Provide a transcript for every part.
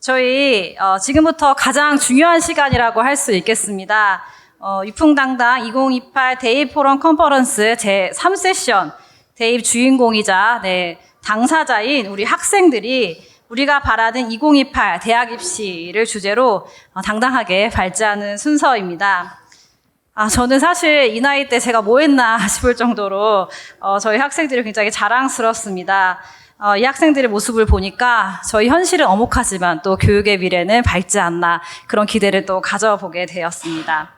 저희 지금부터 가장 중요한 시간이라고 할 수 있겠습니다. 위풍당당 2028 대입 포럼 컨퍼런스 제3세션 대입 주인공이자 당사자인 우리 학생들이 우리가 바라는 2028 대학 입시를 주제로 당당하게 발제하는 순서입니다. 저는 사실 이 나이 때 제가 뭐 했나 싶을 정도로 저희 학생들이 굉장히 자랑스럽습니다. 이 학생들의 모습을 보니까 저희 현실은 엄혹하지만 또 교육의 미래는 밝지 않나 그런 기대를 또 가져보게 되었습니다.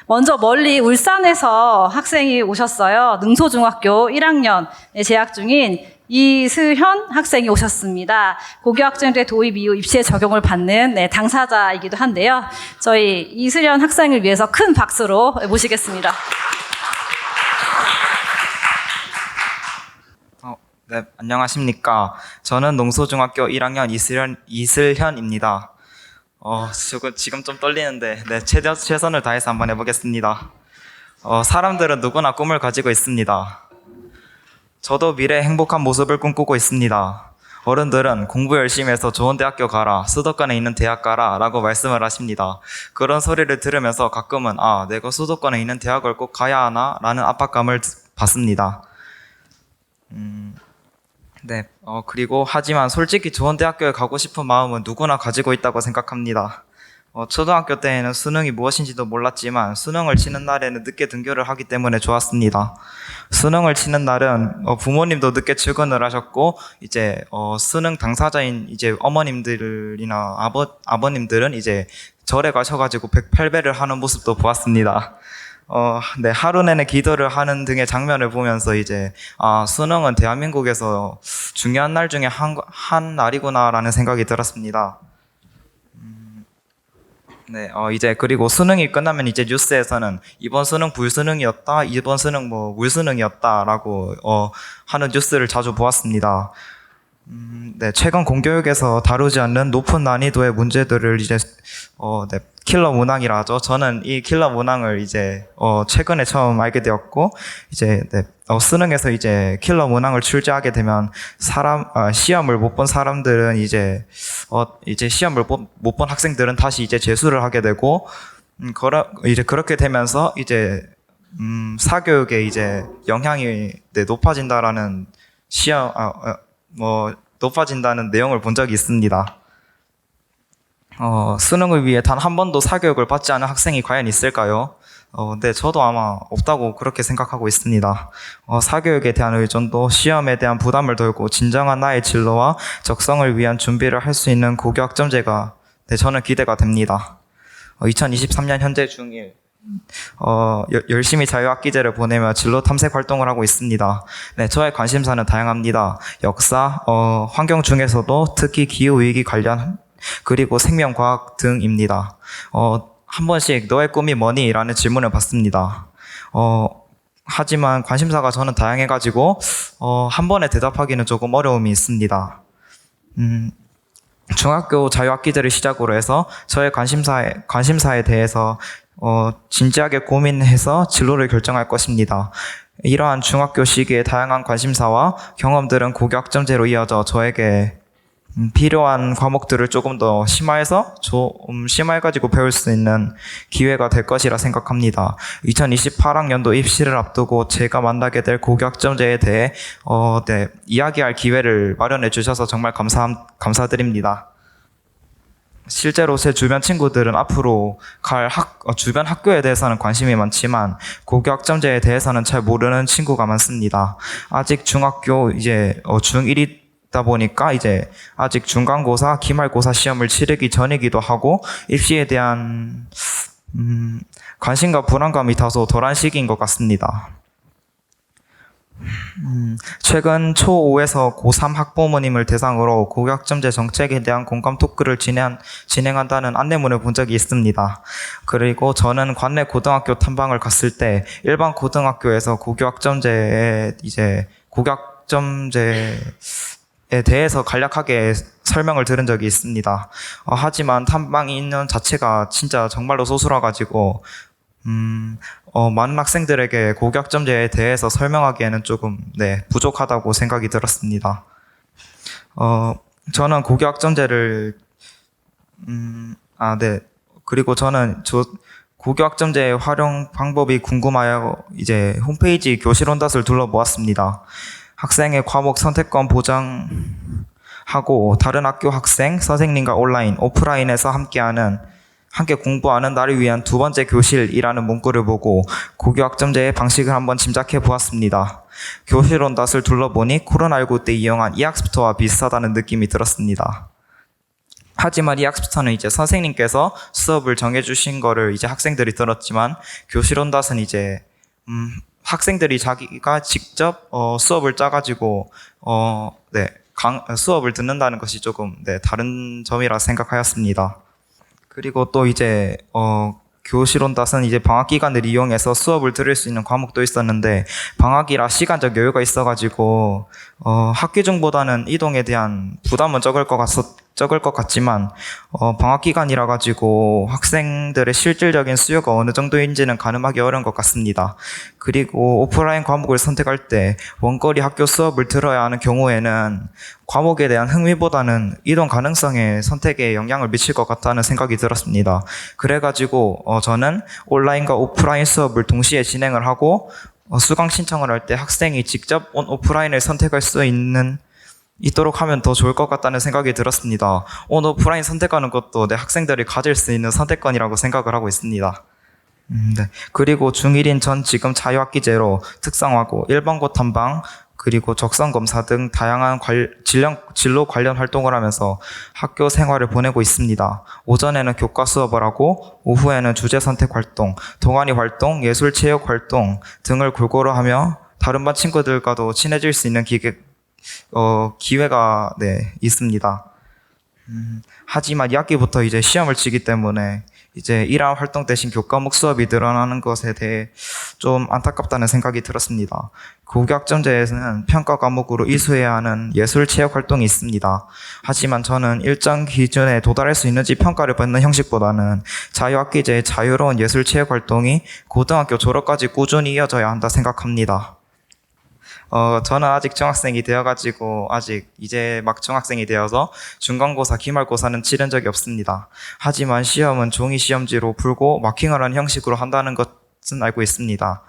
먼저 멀리 울산에서 학생이 오셨어요. 능소중학교 1학년에 재학 중인 이슬현 학생이 오셨습니다. 고교학점제 도입 이후 입시에 적용을 받는 당사자이기도 한데요. 저희 이슬현 학생을 위해서 큰 박수로 모시겠습니다. 네, 안녕하십니까. 저는 농소중학교 1학년 이슬현입니다. 지금 좀 떨리는데, 최선을 다해서 한번 해보겠습니다. 사람들은 누구나 꿈을 가지고 있습니다. 저도 미래의 행복한 모습을 꿈꾸고 있습니다. 어른들은 공부 열심히 해서 좋은 대학교 가라, 수도권에 있는 대학 가라 라고 말씀을 하십니다. 그런 소리를 들으면서 가끔은 내가 수도권에 있는 대학을 꼭 가야 하나? 라는 압박감을 받습니다. 그리고 하지만 솔직히 좋은 대학교에 가고 싶은 마음은 누구나 가지고 있다고 생각합니다. 초등학교 때에는 수능이 무엇인지도 몰랐지만 수능을 치는 날에는 늦게 등교를 하기 때문에 좋았습니다. 수능을 치는 날은 부모님도 늦게 출근을 하셨고 이제 수능 당사자인 이제 어머님들이나 아버님들은 이제 절에 가셔가지고 108배를 하는 모습도 보았습니다. 하루 내내 기도를 하는 등의 장면을 보면서 이제 수능은 대한민국에서 중요한 날 중에 한 날이구나라는 생각이 들었습니다. 그리고 수능이 끝나면 이제 뉴스에서는 이번 수능 불수능이었다, 이번 수능 물수능이었다라고 하는 뉴스를 자주 보았습니다. 최근 공교육에서 다루지 않는 높은 난이도의 문제들을 이제 킬러 문항이라 하죠. 저는 이 킬러 문항을 이제 최근에 처음 알게 되었고 이제 수능에서 이제 킬러 문항을 출제하게 되면 시험을 못 본 사람들은 이제 시험을 못 본 학생들은 다시 이제 재수를 하게 되고 이제 그렇게 되면서 이제 사교육에 이제 영향이 높아진다라는 높아진다는 내용을 본 적이 있습니다. 수능을 위해 단 한 번도 사교육을 받지 않은 학생이 과연 있을까요? 저도 아마 없다고 그렇게 생각하고 있습니다. 사교육에 대한 의존도 시험에 대한 부담을 덜고 진정한 나의 진로와 적성을 위한 준비를 할 수 있는 고교학점제가 저는 기대가 됩니다. 2023년 현재 중1 열심히 자유학기제를 보내며 진로 탐색 활동을 하고 있습니다. 저의 관심사는 다양합니다. 역사, 환경 중에서도 특히 기후위기 관련 그리고 생명과학 등입니다. 한 번씩 너의 꿈이 뭐니? 라는 질문을 받습니다. 하지만 관심사가 저는 다양해가지고 한 번에 대답하기는 조금 어려움이 있습니다. 중학교 자유학기제를 시작으로 해서 저의 관심사에 대해서 진지하게 고민해서 진로를 결정할 것입니다. 이러한 중학교 시기의 다양한 관심사와 경험들은 고교학점제로 이어져 저에게 필요한 과목들을 조금 더 심화해가지고 배울 수 있는 기회가 될 것이라 생각합니다. 2028학년도 입시를 앞두고 제가 만나게 될 고교학점제에 대해 이야기할 기회를 마련해 주셔서 정말 감사드립니다. 실제로 제 주변 친구들은 앞으로 갈 주변 학교에 대해서는 관심이 많지만 고교학점제에 대해서는 잘 모르는 친구가 많습니다. 아직 중학교 이제 중1이다 보니까 이제 아직 중간고사, 기말고사 시험을 치르기 전이기도 하고 입시에 대한 관심과 불안감이 다소 덜한 시기인 것 같습니다. 최근 초5에서 고3 학부모님을 대상으로 고교학점제 정책에 대한 공감 토크를 진행한다는 안내문을 본 적이 있습니다. 그리고 저는 관내 고등학교 탐방을 갔을 때 일반 고등학교에서 고교학점제에 대해서 간략하게 설명을 들은 적이 있습니다. 하지만 탐방이 있는 자체가 진짜 정말로 소수라가지고 많은 학생들에게 고교학점제에 대해서 설명하기에는 조금 부족하다고 생각이 들었습니다. 저는 고교학점제를 네. 그리고 저는 고교학점제 활용 방법이 궁금하여 이제 홈페이지 교실온닷을 둘러보았습니다. 학생의 과목 선택권 보장하고 다른 학교 학생, 선생님과 온라인, 오프라인에서 함께 공부하는 나를 위한 두 번째 교실이라는 문구를 보고 고교학점제의 방식을 한번 짐작해 보았습니다. 교실온닷을 둘러보니 코로나19 때 이용한 이학스프터와 비슷하다는 느낌이 들었습니다. 하지만 이 학습터는 이제 선생님께서 수업을 정해주신 거를 이제 학생들이 들었지만 교실온닷은 이제 학생들이 자기가 직접 수업을 짜가지고 수업을 듣는다는 것이 조금 다른 점이라 생각하였습니다. 그리고 또 이제 교실온닷은 이제 방학 기간을 이용해서 수업을 들을 수 있는 과목도 있었는데 방학이라 시간적 여유가 있어가지고 학기 중보다는 이동에 대한 부담은 적을 것 같지만 방학 기간이라 가지고 학생들의 실질적인 수요가 어느 정도인지는 가늠하기 어려운 것 같습니다. 그리고 오프라인 과목을 선택할 때 원거리 학교 수업을 들어야 하는 경우에는 과목에 대한 흥미보다는 이동 가능성에 선택에 영향을 미칠 것 같다는 생각이 들었습니다. 그래가지고 저는 온라인과 오프라인 수업을 동시에 진행을 하고 수강 신청을 할 때 학생이 직접 오프라인을 선택할 수 있도록 하면 더 좋을 것 같다는 생각이 들었습니다. 오프라인 선택하는 것도 학생들이 가질 수 있는 선택권이라고 생각을 하고 있습니다. 네. 그리고 중1인 전 지금 자유학기제로 특성화고 일반고 탐방 그리고 적성검사 등 다양한 진로 관련 활동을 하면서 학교 생활을 보내고 있습니다. 오전에는 교과 수업을 하고 오후에는 주제 선택 활동, 동아리 활동, 예술 체육 활동 등을 골고루 하며 다른 반 친구들과도 친해질 수 있는 기회가 있습니다. 하지만 2학기부터 이제 시험을 치기 때문에 이제 이러한 활동 대신 교과목 수업이 늘어나는 것에 대해 좀 안타깝다는 생각이 들었습니다. 고교학점제에서는 평가 과목으로 이수해야 하는 예술 체육 활동이 있습니다. 하지만 저는 일정 기준에 도달할 수 있는지 평가를 받는 형식보다는 자유학기제의 자유로운 예술 체육 활동이 고등학교 졸업까지 꾸준히 이어져야 한다 생각합니다. 저는 아직 중학생이 되어가지고 아직 이제 막 중학생이 되어서 중간고사, 기말고사는 치른 적이 없습니다. 하지만 시험은 종이 시험지로 풀고 마킹을 하는 형식으로 한다는 것은 알고 있습니다.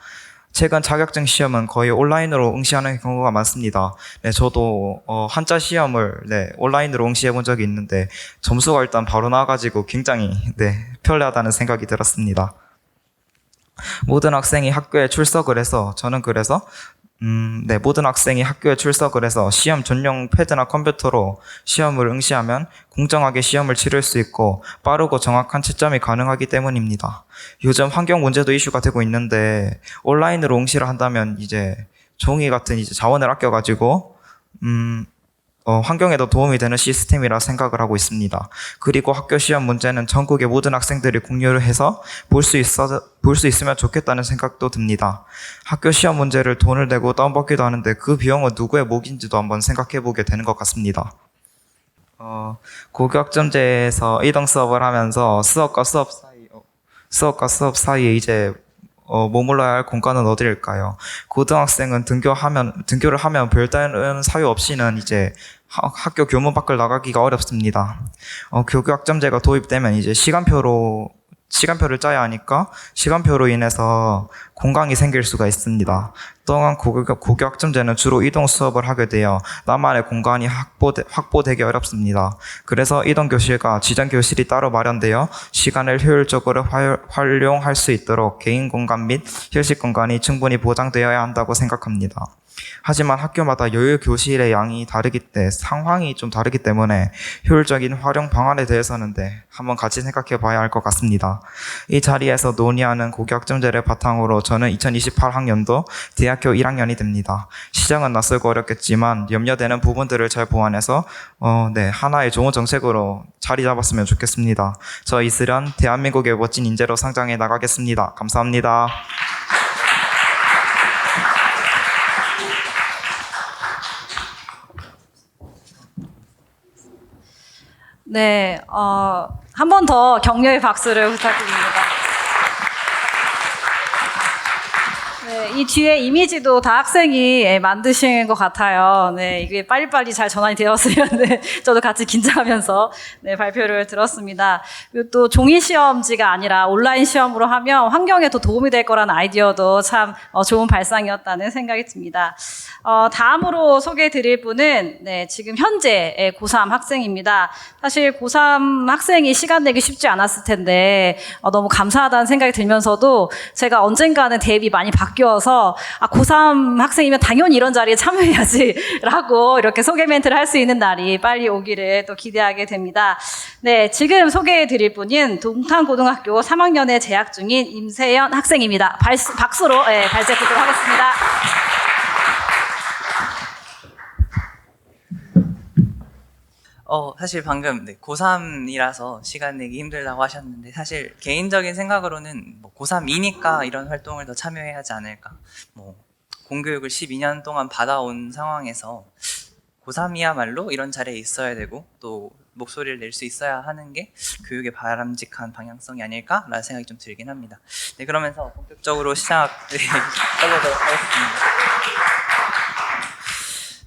최근 자격증 시험은 거의 온라인으로 응시하는 경우가 많습니다. 저도 한자 시험을 온라인으로 응시해 본 적이 있는데 점수가 일단 바로 나와가지고 굉장히 편리하다는 생각이 들었습니다. 모든 학생이 학교에 출석을 해서 저는 그래서 모든 학생이 학교에 출석을 해서 시험 전용 패드나 컴퓨터로 시험을 응시하면 공정하게 시험을 치를 수 있고 빠르고 정확한 채점이 가능하기 때문입니다. 요즘 환경 문제도 이슈가 되고 있는데 온라인으로 응시를 한다면 이제 종이 같은 이제 자원을 아껴가지고 환경에도 도움이 되는 시스템이라 생각을 하고 있습니다. 그리고 학교 시험 문제는 전국의 모든 학생들이 공유를 해서 볼 수 있으면 좋겠다는 생각도 듭니다. 학교 시험 문제를 돈을 내고 다운받기도 하는데 그 비용은 누구의 몫인지도 한번 생각해 보게 되는 것 같습니다. 고교학점제에서 이동 수업을 하면서 수업과 수업 사이에 이제 머물러야 할 공간은 어디일까요? 고등학생은 등교를 하면 별다른 사유 없이는 이제 학교 교문 밖을 나가기가 어렵습니다. 교교학점제가 도입되면 이제 시간표를 짜야 하니까 시간표로 인해서 공강이 생길 수가 있습니다. 또한 고교학점제는 주로 이동 수업을 하게 되어 나만의 공간이 확보되기 어렵습니다. 그래서 이동 교실과 지정 교실이 따로 마련되어 시간을 효율적으로 활용할 수 있도록 개인 공간 및 휴식 공간이 충분히 보장되어야 한다고 생각합니다. 하지만 학교마다 여유 교실의 상황이 좀 다르기 때문에 효율적인 활용 방안에 대해서는 한번 같이 생각해 봐야 할 것 같습니다. 이 자리에서 논의하는 고교학점제를 바탕으로 저는 2028학년도 대학교 1학년이 됩니다. 시장은 낯설고 어렵겠지만 염려되는 부분들을 잘 보완해서 하나의 좋은 정책으로 자리 잡았으면 좋겠습니다. 저 이슬현 대한민국의 멋진 인재로 성장해 나가겠습니다. 감사합니다. 네, 한 번 더 격려의 박수를 부탁드립니다. 네, 이 뒤에 이미지도 다 학생이 만드신 것 같아요. 네, 이게 빨리빨리 잘 전환이 되었으면 네, 저도 같이 긴장하면서 네, 발표를 들었습니다. 그리고 또 종이 시험지가 아니라 온라인 시험으로 하면 환경에 더 도움이 될 거라는 아이디어도 참 좋은 발상이었다는 생각이 듭니다. 다음으로 소개해 드릴 분은 네, 지금 현재 고3 학생입니다. 사실 고3 학생이 시간 내기 쉽지 않았을 텐데 너무 감사하다는 생각이 들면서도 제가 언젠가는 대입이 많이 바뀌어서 고3 학생이면 당연히 이런 자리에 참여해야지 라고 이렇게 소개 멘트를 할 수 있는 날이 빨리 오기를 또 기대하게 됩니다. 네, 지금 소개해 드릴 분은 동탄고등학교 3학년에 재학 중인 임세연 학생입니다. 박수로 발제 듣도록 하겠습니다. 사실 방금 고3이라서 시간 내기 힘들다고 하셨는데 사실 개인적인 생각으로는 고3이니까 이런 활동을 더 참여해야 하지 않을까. 공교육을 12년 동안 받아온 상황에서 고3이야말로 이런 자리에 있어야 되고 또 목소리를 낼 수 있어야 하는 게 교육의 바람직한 방향성이 아닐까라는 생각이 좀 들긴 합니다. 네, 그러면서 본격적으로 시작해보도록 하겠습니다.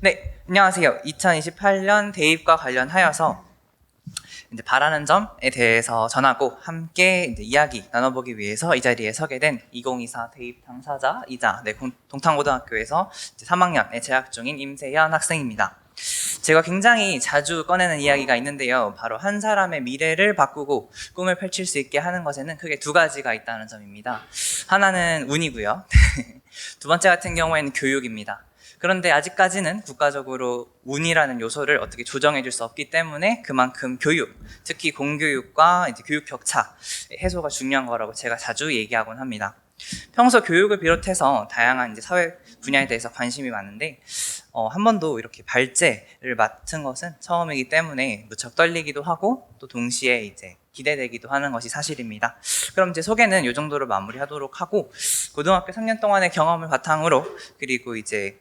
네, 안녕하세요. 2028년 대입과 관련하여서 이제 바라는 점에 대해서 전하고 함께 이제 이야기 나눠보기 위해서 이 자리에 서게 된 2024 대입 당사자이자 동탄고등학교에서 이제 3학년에 재학 중인 임세연 학생입니다. 제가 굉장히 자주 꺼내는 이야기가 있는데요. 바로 한 사람의 미래를 바꾸고 꿈을 펼칠 수 있게 하는 것에는 크게 두 가지가 있다는 점입니다. 하나는 운이고요. 두 번째 같은 경우에는 교육입니다. 그런데 아직까지는 국가적으로 운이라는 요소를 어떻게 조정해 줄 수 없기 때문에 그만큼 교육, 특히 공교육과 이제 교육 격차 해소가 중요한 거라고 제가 자주 얘기하곤 합니다. 평소 교육을 비롯해서 다양한 이제 사회 분야에 대해서 관심이 많은데 한 번도 이렇게 발제를 맡은 것은 처음이기 때문에 무척 떨리기도 하고 또 동시에 이제 기대되기도 하는 것이 사실입니다. 그럼 이제 소개는 이 정도로 마무리하도록 하고 고등학교 3년 동안의 경험을 바탕으로 그리고 이제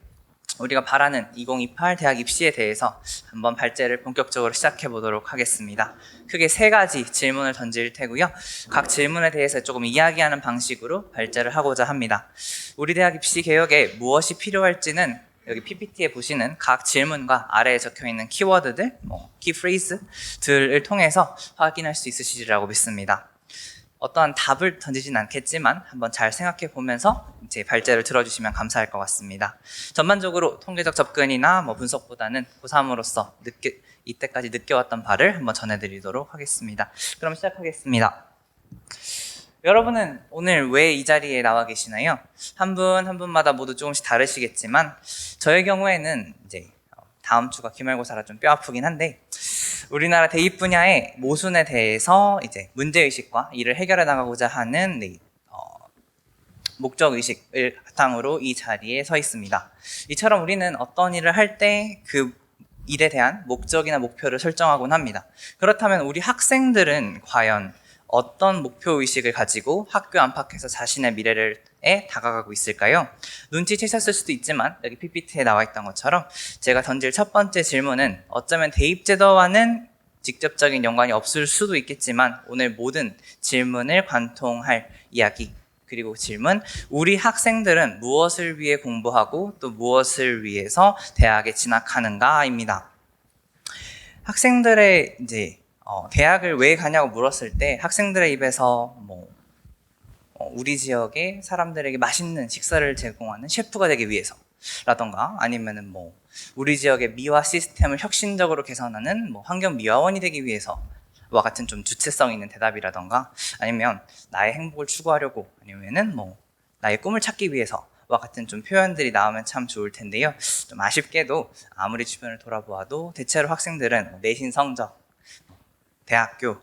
우리가 바라는 2028 대학 입시에 대해서 한번 발제를 본격적으로 시작해 보도록 하겠습니다. 크게 세 가지 질문을 던질 테고요. 각 질문에 대해서 조금 이야기하는 방식으로 발제를 하고자 합니다. 우리 대학 입시 개혁에 무엇이 필요할지는 여기 PPT에 보시는 각 질문과 아래에 적혀있는 키워드들, 키프레이즈들을 통해서 확인할 수 있으시리라고 믿습니다. 어떠한 답을 던지진 않겠지만 한번 잘 생각해 보면서 제 발제를 들어주시면 감사할 것 같습니다. 전반적으로 통계적 접근이나 분석보다는 고3으로서 이때까지 느껴왔던 바를 한번 전해드리도록 하겠습니다. 그럼 시작하겠습니다. 여러분은 오늘 왜 이 자리에 나와 계시나요? 한 분 한 분마다 모두 조금씩 다르시겠지만 저의 경우에는 이제 다음 주가 기말고사라 좀 뼈 아프긴 한데 우리나라 대입 분야의 모순에 대해서 이제 문제의식과 이를 해결해 나가고자 하는 목적의식을 바탕으로 이 자리에 서 있습니다. 이처럼 우리는 어떤 일을 할 때 그 일에 대한 목적이나 목표를 설정하곤 합니다. 그렇다면 우리 학생들은 과연 어떤 목표의식을 가지고 학교 안팎에서 자신의 미래에 다가가고 있을까요? 눈치채셨을 수도 있지만 여기 PPT에 나와 있던 것처럼 제가 던질 첫 번째 질문은 어쩌면 대입제도와는 직접적인 연관이 없을 수도 있겠지만 오늘 모든 질문을 관통할 이야기 그리고 질문, 우리 학생들은 무엇을 위해 공부하고 또 무엇을 위해서 대학에 진학하는가입니다. 학생들의 이제 대학을 왜 가냐고 물었을 때 학생들의 입에서 우리 지역의 사람들에게 맛있는 식사를 제공하는 셰프가 되기 위해서라던가 아니면은 우리 지역의 미화 시스템을 혁신적으로 개선하는 환경미화원이 되기 위해서와 같은 좀 주체성 있는 대답이라던가 아니면 나의 행복을 추구하려고 아니면은 나의 꿈을 찾기 위해서와 같은 좀 표현들이 나오면 참 좋을 텐데요. 좀 아쉽게도 아무리 주변을 돌아보아도 대체로 학생들은 내신 성적, 대학교,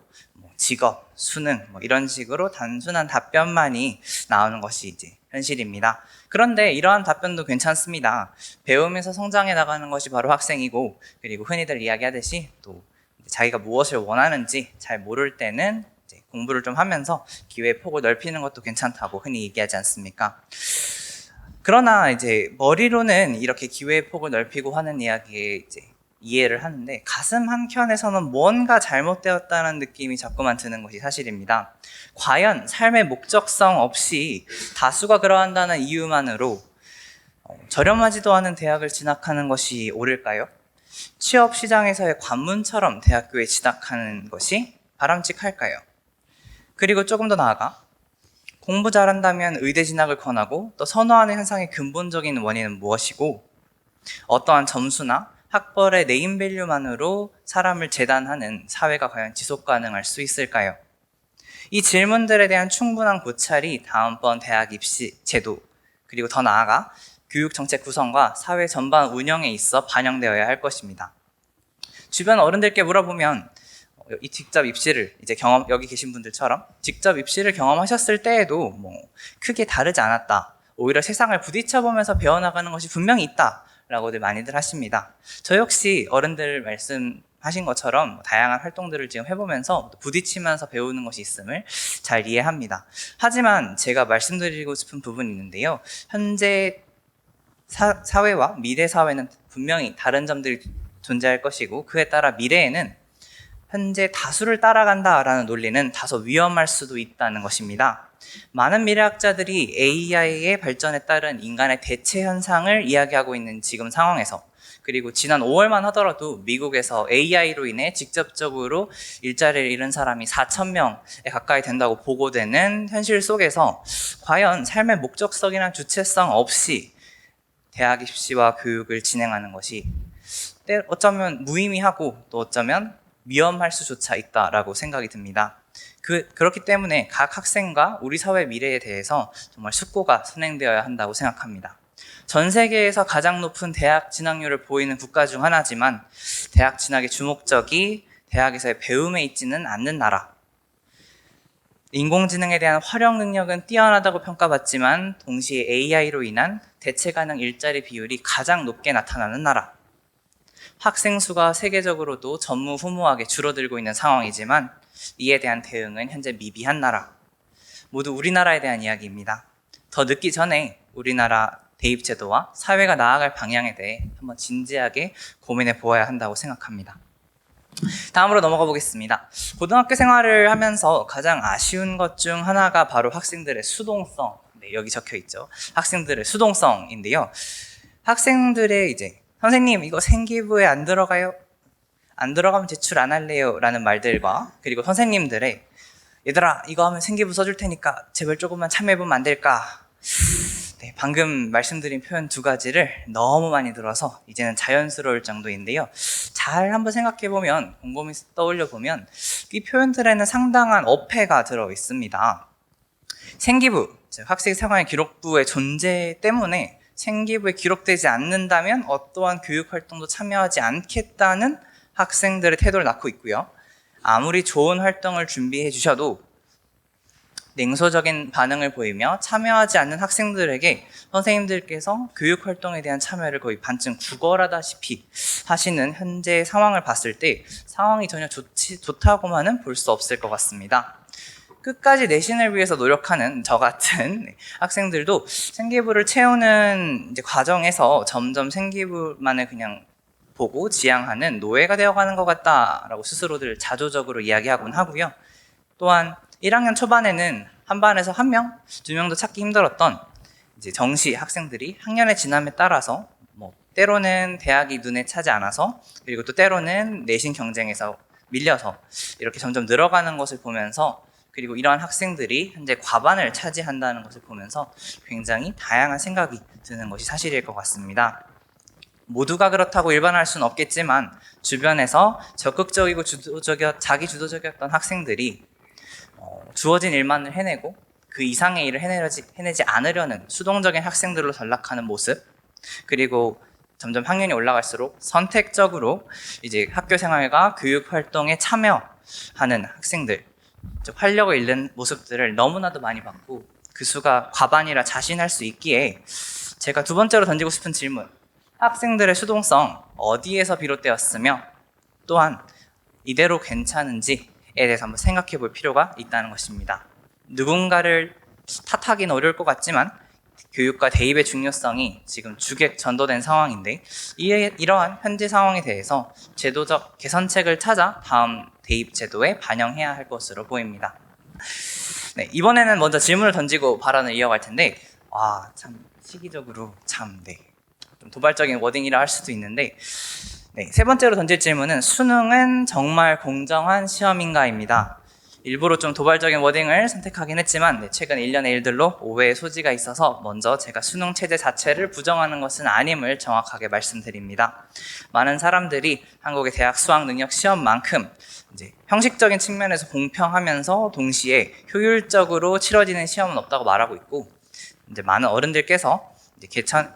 직업, 수능 이런 식으로 단순한 답변만이 나오는 것이 이제 현실입니다. 그런데 이러한 답변도 괜찮습니다. 배우면서 성장해 나가는 것이 바로 학생이고 그리고 흔히들 이야기하듯이 또 자기가 무엇을 원하는지 잘 모를 때는 이제 공부를 좀 하면서 기회의 폭을 넓히는 것도 괜찮다고 흔히 얘기하지 않습니까? 그러나 이제 머리로는 이렇게 기회의 폭을 넓히고 하는 이해를 하는데 가슴 한켠에서는 뭔가 잘못되었다는 느낌이 자꾸만 드는 것이 사실입니다. 과연 삶의 목적성 없이 다수가 그러한다는 이유만으로 저렴하지도 않은 대학을 진학하는 것이 옳을까요? 취업 시장에서의 관문처럼 대학교에 진학하는 것이 바람직할까요? 그리고 조금 더 나아가 공부 잘한다면 의대 진학을 권하고 또 선호하는 현상의 근본적인 원인은 무엇이고 어떠한 점수나 학벌의 네임밸류만으로 사람을 재단하는 사회가 과연 지속 가능할 수 있을까요? 이 질문들에 대한 충분한 고찰이 다음번 대학 입시 제도 그리고 더 나아가 교육정책 구성과 사회 전반 운영에 있어 반영되어야 할 것입니다. 주변 어른들께 물어보면 이 직접 입시를 이제 여기 계신 분들처럼 직접 입시를 경험하셨을 때에도 뭐 크게 다르지 않았다. 오히려 세상을 부딪혀보면서 배워나가는 것이 분명히 있다라고들 많이들 하십니다. 저 역시 어른들 말씀하신 것처럼 다양한 활동들을 지금 해보면서 부딪히면서 배우는 것이 있음을 잘 이해합니다. 하지만 제가 말씀드리고 싶은 부분이 있는데요. 현재 사회와 미래 사회는 분명히 다른 점들이 존재할 것이고 그에 따라 미래에는 현재 다수를 따라간다라는 논리는 다소 위험할 수도 있다는 것입니다. 많은 미래학자들이 AI의 발전에 따른 인간의 대체 현상을 이야기하고 있는 지금 상황에서 그리고 지난 5월만 하더라도 미국에서 AI로 인해 직접적으로 일자리를 잃은 사람이 4,000명에 가까이 된다고 보고되는 현실 속에서 과연 삶의 목적성이나 주체성 없이 대학 입시와 교육을 진행하는 것이 어쩌면 무의미하고 또 어쩌면 위험할 수조차 있다라고 생각이 듭니다. 그렇기 때문에 각 학생과 우리 사회 미래에 대해서 정말 숙고가 선행되어야 한다고 생각합니다. 전 세계에서 가장 높은 대학 진학률을 보이는 국가 중 하나지만 대학 진학의 주목적이 대학에서의 배움에 있지는 않는 나라. 인공지능에 대한 활용 능력은 뛰어나다고 평가받지만 동시에 AI로 인한 대체 가능 일자리 비율이 가장 높게 나타나는 나라. 학생 수가 세계적으로도 전무후무하게 줄어들고 있는 상황이지만 이에 대한 대응은 현재 미비한 나라. 모두 우리나라에 대한 이야기입니다. 더 늦기 전에 우리나라 대입제도와 사회가 나아갈 방향에 대해 한번 진지하게 고민해 보아야 한다고 생각합니다. 다음으로 넘어가 보겠습니다. 고등학교 생활을 하면서 가장 아쉬운 것 중 하나가 바로 학생들의 수동성. 네, 여기 적혀 있죠. 학생들의 수동성인데요. 학생들의 이제 선생님 이거 생기부에 안 들어가요? 안 들어가면 제출 안 할래요? 라는 말들과 그리고 선생님들의 얘들아 이거 하면 생기부 써줄 테니까 제발 조금만 참여해보면 안 될까? 네, 방금 말씀드린 표현 두 가지를 너무 많이 들어서 이제는 자연스러울 정도인데요. 잘 한번 생각해보면 곰곰이 떠올려보면 이 표현들에는 상당한 어폐가 들어 있습니다. 생기부, 즉 학생생활 기록부의 존재 때문에 생기부에 기록되지 않는다면 어떠한 교육활동도 참여하지 않겠다는 학생들의 태도를 낳고 있고요. 아무리 좋은 활동을 준비해 주셔도 냉소적인 반응을 보이며 참여하지 않는 학생들에게 선생님들께서 교육활동에 대한 참여를 거의 반쯤 구걸하다시피 하시는 현재 상황을 봤을 때 상황이 전혀 좋다고만은 볼 수 없을 것 같습니다. 끝까지 내신을 위해서 노력하는 저 같은 학생들도 생기부를 채우는 이제 과정에서 점점 생기부만을 그냥 보고 지향하는 노예가 되어가는 것 같다라고 스스로들 자조적으로 이야기하곤 하고요. 또한 1학년 초반에는 한 반에서 1명, 2명도 찾기 힘들었던 이제 정시 학생들이 학년의 지남에 따라서 때로는 대학이 눈에 차지 않아서 그리고 또 때로는 내신 경쟁에서 밀려서 이렇게 점점 늘어가는 것을 보면서 그리고 이러한 학생들이 현재 과반을 차지한다는 것을 보면서 굉장히 다양한 생각이 드는 것이 사실일 것 같습니다. 모두가 그렇다고 일반화할 수는 없겠지만 주변에서 적극적이고 자기 주도적이었던 학생들이 주어진 일만을 해내고 그 이상의 일을 해내지 않으려는 수동적인 학생들로 전락하는 모습 그리고 점점 학년이 올라갈수록 선택적으로 이제 학교 생활과 교육 활동에 참여하는 학생들 즉 활력을 잃는 모습들을 너무나도 많이 봤고 그 수가 과반이라 자신할 수 있기에 제가 두 번째로 던지고 싶은 질문 학생들의 수동성 어디에서 비롯되었으며 또한 이대로 괜찮은지에 대해서 한번 생각해 볼 필요가 있다는 것입니다. 누군가를 탓하기는 어려울 것 같지만 교육과 대입의 중요성이 지금 주객 전도된 상황인데 이러한 현재 상황에 대해서 제도적 개선책을 찾아 다음 대입 제도에 반영해야 할 것으로 보입니다. 네, 이번에는 먼저 질문을 던지고 발언을 이어갈 텐데 참 시기적으로 좀 도발적인 워딩이라 할 수도 있는데 세 번째로 던질 질문은 수능은 정말 공정한 시험인가입니다. 일부러 좀 도발적인 워딩을 선택하긴 했지만 최근 일련의 일들로 오해의 소지가 있어서 먼저 제가 수능 체제 자체를 부정하는 것은 아님을 정확하게 말씀드립니다. 많은 사람들이 한국의 대학 수학 능력 시험만큼 형식적인 측면에서 공평하면서 동시에 효율적으로 치러지는 시험은 없다고 말하고 있고 많은 어른들께서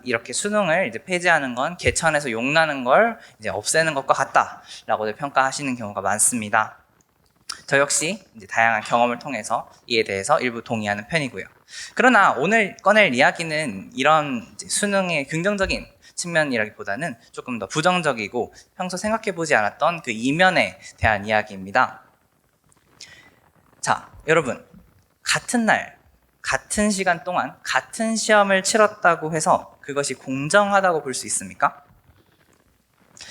이렇게 수능을 폐지하는 건 개천에서 용나는 걸 없애는 것과 같다라고 평가하시는 경우가 많습니다. 저 역시 다양한 경험을 통해서 이에 대해서 일부 동의하는 편이고요. 그러나 오늘 꺼낼 이야기는 이런 수능의 긍정적인 측면이라기보다는 조금 더 부정적이고 평소 생각해보지 않았던 그 이면에 대한 이야기입니다. 자, 여러분, 같은 날, 같은 시간 동안 같은 시험을 치렀다고 해서 그것이 공정하다고 볼 수 있습니까?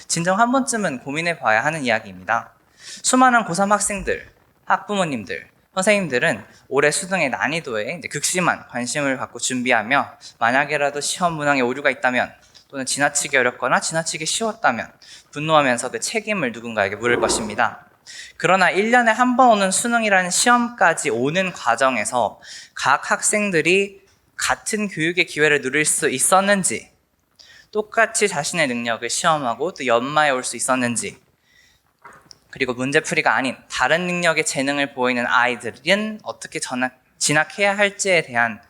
진정 한 번쯤은 고민해봐야 하는 이야기입니다. 수많은 고3 학생들, 학부모님들, 선생님들은 올해 수능의 난이도에 극심한 관심을 갖고 준비하며 만약에라도 시험 문항에 오류가 있다면 또는 지나치게 어렵거나 지나치게 쉬웠다면 분노하면서 그 책임을 누군가에게 물을 것입니다. 그러나 1년에 한 번 오는 수능이라는 시험까지 오는 과정에서 각 학생들이 같은 교육의 기회를 누릴 수 있었는지, 똑같이 자신의 능력을 시험하고 또 연마해 올 수 있었는지, 그리고 문제풀이가 아닌 다른 능력의 재능을 보이는 아이들은 어떻게 진학해야 할지에 대한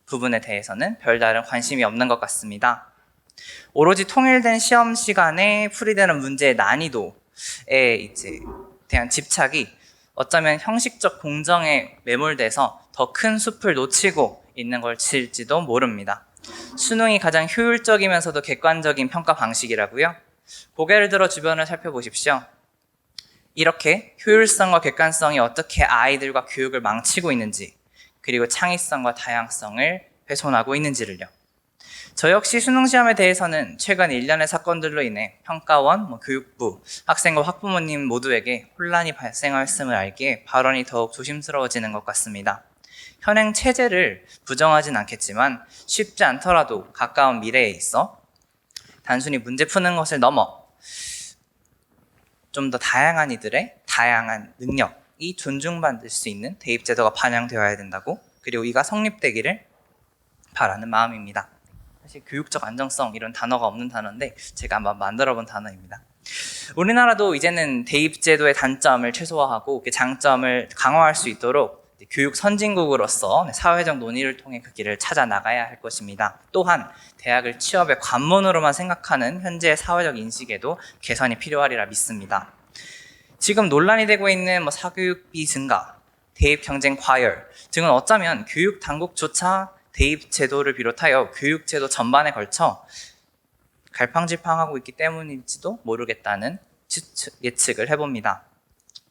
부분에 대해서는 별다른 관심이 없는 것 같습니다. 오로지 통일된 시험 시간에 풀이되는 문제의 난이도에 대한 집착이 어쩌면 형식적 공정에 매몰돼서 더 큰 숲을 놓치고 있는 걸지도 모릅니다. 수능이 가장 효율적이면서도 객관적인 평가 방식이라고요? 고개를 들어 주변을 살펴보십시오. 이렇게 효율성과 객관성이 어떻게 아이들과 교육을 망치고 있는지, 그리고 창의성과 다양성을 훼손하고 있는지를요. 저 역시 수능시험에 대해서는 최근 일련의 사건들로 인해 평가원, 교육부, 학생과 학부모님 모두에게 혼란이 발생했음을 알기에 발언이 더욱 조심스러워지는 것 같습니다. 현행 체제를 부정하진 않겠지만 쉽지 않더라도 가까운 미래에 있어 단순히 문제 푸는 것을 넘어 좀 더 다양한 이들의 다양한 능력이 존중받을 수 있는 대입제도가 반영되어야 된다고, 그리고 이가 성립되기를 바라는 마음입니다. 사실 교육적 안정성 이런 단어가 없는 단어인데 제가 한번 만들어본 단어입니다. 우리나라도 이제는 대입제도의 단점을 최소화하고 그 장점을 강화할 수 있도록 교육 선진국으로서 사회적 논의를 통해 그 길을 찾아 나가야 할 것입니다. 또한 대학을 취업의 관문으로만 생각하는 현재의 사회적 인식에도 개선이 필요하리라 믿습니다. 지금 논란이 되고 있는 사교육비 증가, 대입 경쟁 과열 등은 어쩌면 교육 당국조차 대입 제도를 비롯하여 교육 제도 전반에 걸쳐 갈팡질팡하고 있기 때문일지도 모르겠다는 예측을 해봅니다.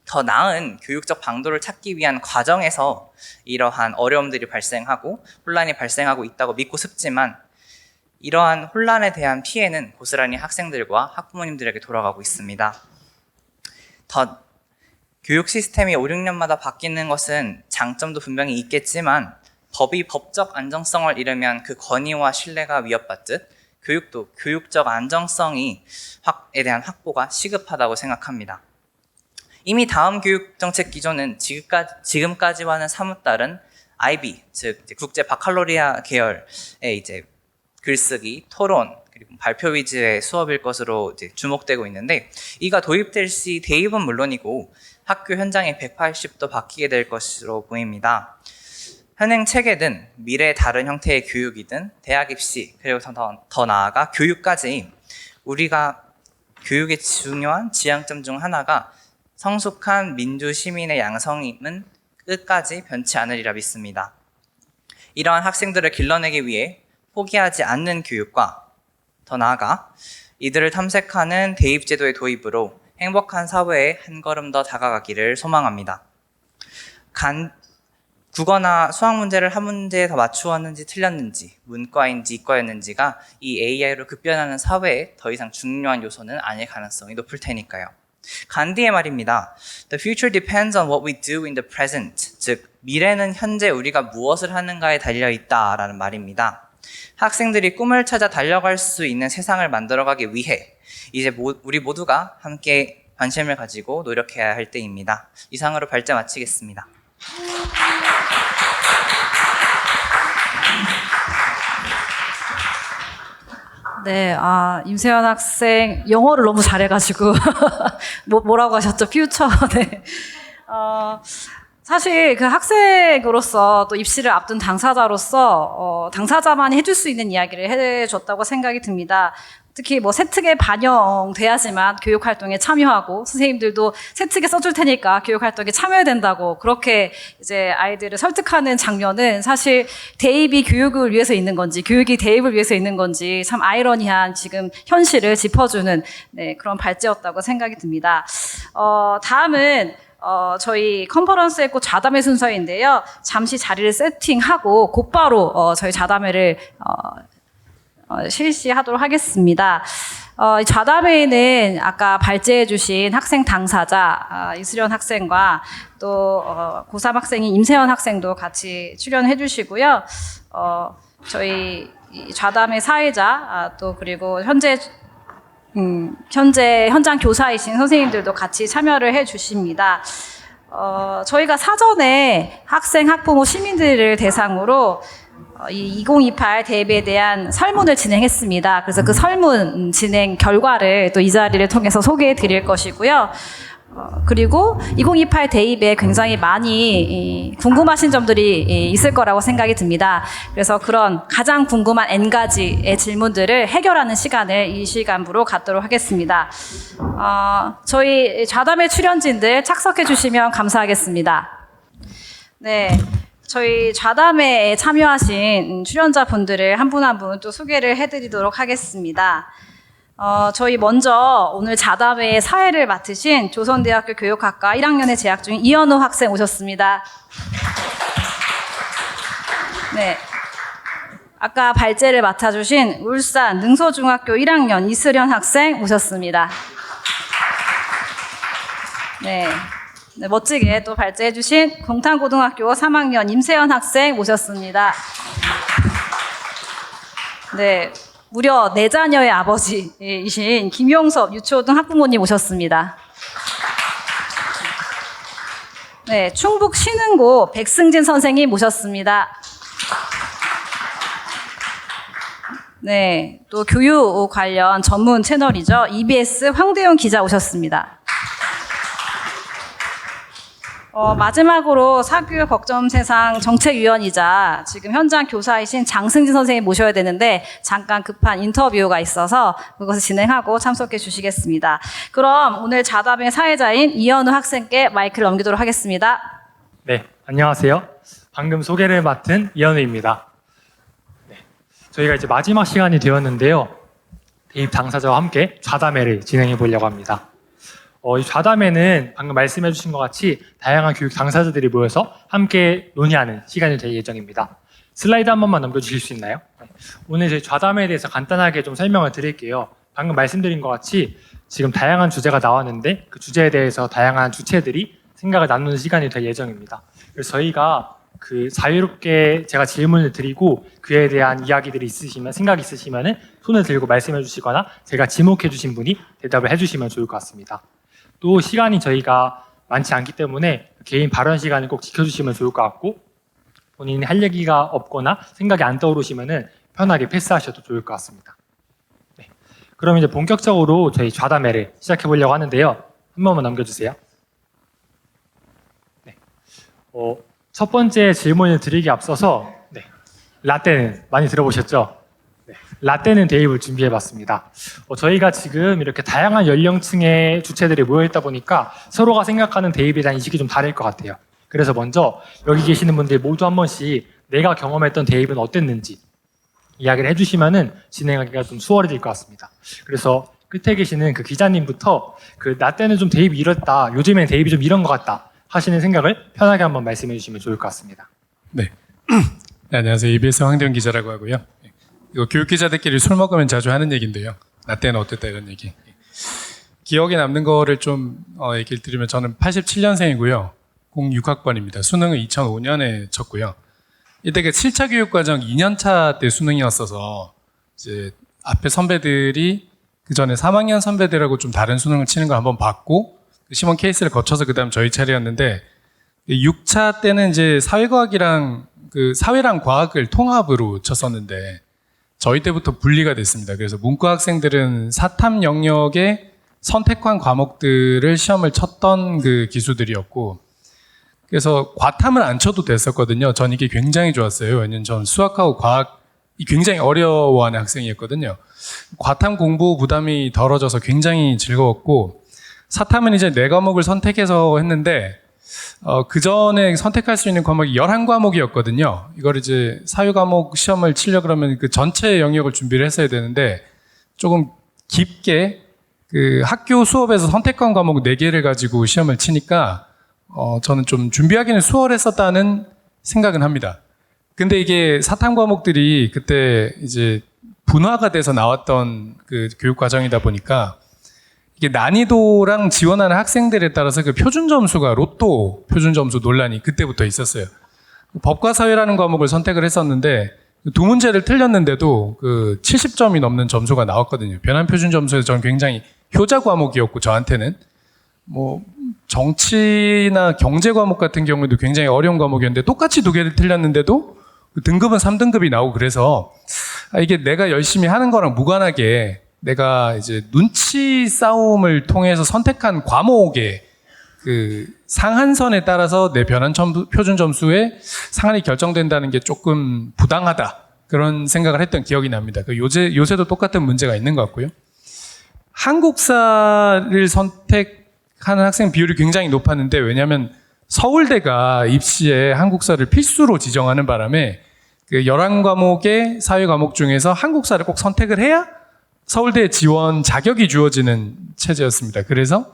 더 나은 교육적 방도를 찾기 위한 과정에서 이러한 어려움들이 발생하고 혼란이 발생하고 있다고 믿고 싶지만 이러한 혼란에 대한 피해는 고스란히 학생들과 학부모님들에게 돌아가고 있습니다. 더 교육 시스템이 5, 6년마다 바뀌는 것은 장점도 분명히 있겠지만 법이 법적 안정성을 잃으면 그 권위와 신뢰가 위협받듯 교육도 교육적 안정성에 대한 확보가 시급하다고 생각합니다. 이미 다음 교육정책 기조는 지금까지와는 사뭇 다른 IB, 즉 국제 바칼로리아 계열의 글쓰기, 토론, 그리고 발표 위주의 수업일 것으로 주목되고 있는데, 이가 도입될 시 대입은 물론이고 학교 현장이 180도 바뀌게 될 것으로 보입니다. 현행 체계든 미래의 다른 형태의 교육이든 대학 입시, 그리고 더 나아가 교육까지 우리가 교육의 중요한 지향점 중 하나가 성숙한 민주 시민의 양성임은 끝까지 변치 않으리라 믿습니다. 이러한 학생들을 길러내기 위해 포기하지 않는 교육과 더 나아가 이들을 탐색하는 대입제도의 도입으로 행복한 사회에 한 걸음 더 다가가기를 소망합니다. 국어나 수학 문제를 한 문제에 더 맞추었는지 틀렸는지, 문과인지 이과였는지가 이 AI로 급변하는 사회에 더 이상 중요한 요소는 아닐 가능성이 높을 테니까요. 간디의 말입니다. The future depends on what we do in the present. 즉, 미래는 현재 우리가 무엇을 하는가에 달려있다라는 말입니다. 학생들이 꿈을 찾아 달려갈 수 있는 세상을 만들어가기 위해 이제 우리 모두가 함께 관심을 가지고 노력해야 할 때입니다. 이상으로 발제 마치겠습니다. 네, 임세연 학생 영어를 너무 잘해가지고 뭐라고 하셨죠? 퓨처. 네. 사실 그 학생으로서 또 입시를 앞둔 당사자로서 당사자만이 해줄 수 있는 이야기를 해줬다고 생각이 듭니다. 특히 뭐 세특에 반영돼야지만 교육활동에 참여하고 선생님들도 세특에 써줄 테니까 교육활동에 참여해야 된다고 그렇게 이제 아이들을 설득하는 장면은 사실 대입이 교육을 위해서 있는 건지 교육이 대입을 위해서 있는 건지 참 아이러니한 지금 현실을 짚어주는 네, 그런 발제였다고 생각이 듭니다. 다음은 저희 컨퍼런스의 꽃 좌담회 순서인데요. 잠시 자리를 세팅하고 곧바로 저희 좌담회를 실시하도록 하겠습니다. 이 좌담회에는 아까 발제해주신 학생 당사자 이수련 학생과 또 고3 학생인 임세연 학생도 같이 출연해주시고요. 저희 이 좌담회 사회자 또 그리고 현재 현장 교사이신 선생님들도 같이 참여를 해주십니다. 저희가 사전에 학생, 학부모, 시민들을 대상으로 이 2028 대입에 대한 설문을 진행했습니다. 그래서 그 설문 진행 결과를 또 이 자리를 통해서 소개해 드릴 것이고요. 그리고 2028 대입에 굉장히 많이 궁금하신 점들이 있을 거라고 생각이 듭니다. 그래서 그런 가장 궁금한 N가지의 질문들을 해결하는 시간을 이 시간부로 갖도록 하겠습니다. 저희 좌담회 출연진들 착석해 주시면 감사하겠습니다. 네. 저희 좌담회에 참여하신 출연자분들을 한 분 한 분 또 소개를 해드리도록 하겠습니다. 저희 먼저 오늘 좌담회의 사회를 맡으신 조선대학교 교육학과 1학년에 재학 중인 이현우 학생 오셨습니다. 네. 아까 발제를 맡아주신 울산 능서중학교 1학년 이슬현 학생 오셨습니다. 네. 네, 멋지게 또 발제해주신 공탄고등학교 3학년 임세연 학생 모셨습니다. 네, 무려 4자녀의 아버지이신 김용섭 유초등 학부모님 오셨습니다. 네, 충북 신흥고 백승진 선생님 모셨습니다. 네, 또 교육 관련 전문 채널이죠. EBS 황대용 기자 오셨습니다. 마지막으로 사교육 걱정 세상 정책위원이자 지금 현장 교사이신 장승진 선생님 모셔야 되는데 잠깐 급한 인터뷰가 있어서 그것을 진행하고 참석해 주시겠습니다. 그럼 오늘 좌담회 사회자인 이현우 학생께 마이크를 넘기도록 하겠습니다. 네, 안녕하세요. 방금 소개를 맡은 이현우입니다. 네, 저희가 이제 마지막 시간이 되었는데요. 대입 당사자와 함께 좌담회를 진행해 보려고 합니다. 이 좌담회는 방금 말씀해 주신 것 같이 다양한 교육 당사자들이 모여서 함께 논의하는 시간이 될 예정입니다. 슬라이드 한 번만 넘겨주실 수 있나요? 오늘 저희 좌담회에 대해서 간단하게 좀 설명을 드릴게요. 방금 말씀드린 것 같이 지금 다양한 주제가 나왔는데 그 주제에 대해서 다양한 주체들이 생각을 나누는 시간이 될 예정입니다. 그래서 저희가 그 자유롭게 제가 질문을 드리고 그에 대한 이야기들이 있으시면, 생각이 있으시면 손을 들고 말씀해 주시거나 제가 지목해 주신 분이 대답을 해 주시면 좋을 것 같습니다. 또 시간이 저희가 많지 않기 때문에 개인 발언 시간을 꼭 지켜주시면 좋을 것 같고 본인이 할 얘기가 없거나 생각이 안 떠오르시면 편하게 패스하셔도 좋을 것 같습니다. 네. 그럼 이제 본격적으로 저희 좌담회를 시작해 보려고 하는데요. 한 번만 넘겨주세요. 네. 첫 번째 질문을 드리기 앞서서 라떼는 많이 들어보셨죠? 네, 라떼는 대입을 준비해봤습니다. 저희가 지금 이렇게 다양한 연령층의 주체들이 모여있다 보니까 서로가 생각하는 대입에 대한 인식이 좀 다를 것 같아요. 그래서 먼저 여기 계시는 분들 모두 한 번씩 내가 경험했던 대입은 어땠는지 이야기를 해주시면은 진행하기가 좀 수월해질 것 같습니다. 그래서 끝에 계시는 그 기자님부터 그 라떼는 좀 대입이 이렇다, 요즘엔 대입이 좀 이런 것 같다 하시는 생각을 편하게 한번 말씀해 주시면 좋을 것 같습니다. 네. 네, 안녕하세요. EBS 황대현 기자라고 하고요. 이거 교육 기자들끼리 술 먹으면 자주 하는 얘기인데요. 나 때는 어땠다 이런 얘기. 기억에 남는 거를 좀 얘기를 드리면 저는 87년생이고요. 06학번입니다. 수능은 2005년에 쳤고요. 이때 그 7차 교육과정 2년차 때 수능이었어서 이제 앞에 선배들이 그 전에 3학년 선배들하고 좀 다른 수능을 치는 걸 한번 봤고 그 시험 케이스를 거쳐서 그다음 저희 차례였는데 6차 때는 이제 사회과학이랑 그 사회랑 과학을 통합으로 쳤었는데 저희 때부터 분리가 됐습니다. 그래서 문과 학생들은 사탐 영역의 선택한 과목들을 시험을 쳤던 그 기수들이었고 그래서 과탐을 안 쳐도 됐었거든요. 전 이게 굉장히 좋았어요. 왜냐면 전 수학하고 과학이 굉장히 어려워하는 학생이었거든요. 과탐 공부 부담이 덜어져서 굉장히 즐거웠고 사탐은 이제 4과목을 선택해서 했는데 그 전에 선택할 수 있는 과목이 11과목이었거든요. 이걸 이제 사회과목 시험을 치려 그러면 그 전체 영역을 준비를 했어야 되는데 조금 깊게 그 학교 수업에서 선택한 과목 4개를 가지고 시험을 치니까 저는 좀 준비하기는 수월했었다는 생각은 합니다. 근데 이게 사탐 과목들이 그때 이제 분화가 돼서 나왔던 그 교육 과정이다 보니까 이게 난이도랑 지원하는 학생들에 따라서 그 표준 점수가 로또 표준 점수 논란이 그때부터 있었어요. 법과 사회라는 과목을 선택을 했었는데 2문제를 틀렸는데도 그 70점이 넘는 점수가 나왔거든요. 변환 표준 점수에서 저는 굉장히 효자 과목이었고 저한테는 뭐 정치나 경제 과목 같은 경우에도 굉장히 어려운 과목이었는데 똑같이 2개를 틀렸는데도 등급은 3등급이 나오고 그래서 이게 내가 열심히 하는 거랑 무관하게 내가 이제 눈치 싸움을 통해서 선택한 과목의 그 상한선에 따라서 내 변환 표준 점수의 상한이 결정된다는 게 조금 부당하다. 그런 생각을 했던 기억이 납니다. 요새도 똑같은 문제가 있는 것 같고요. 한국사를 선택하는 학생 비율이 굉장히 높았는데 왜냐하면 서울대가 입시에 한국사를 필수로 지정하는 바람에 그 11과목의 사회 과목 중에서 한국사를 꼭 선택을 해야 서울대 지원 자격이 주어지는 체제였습니다. 그래서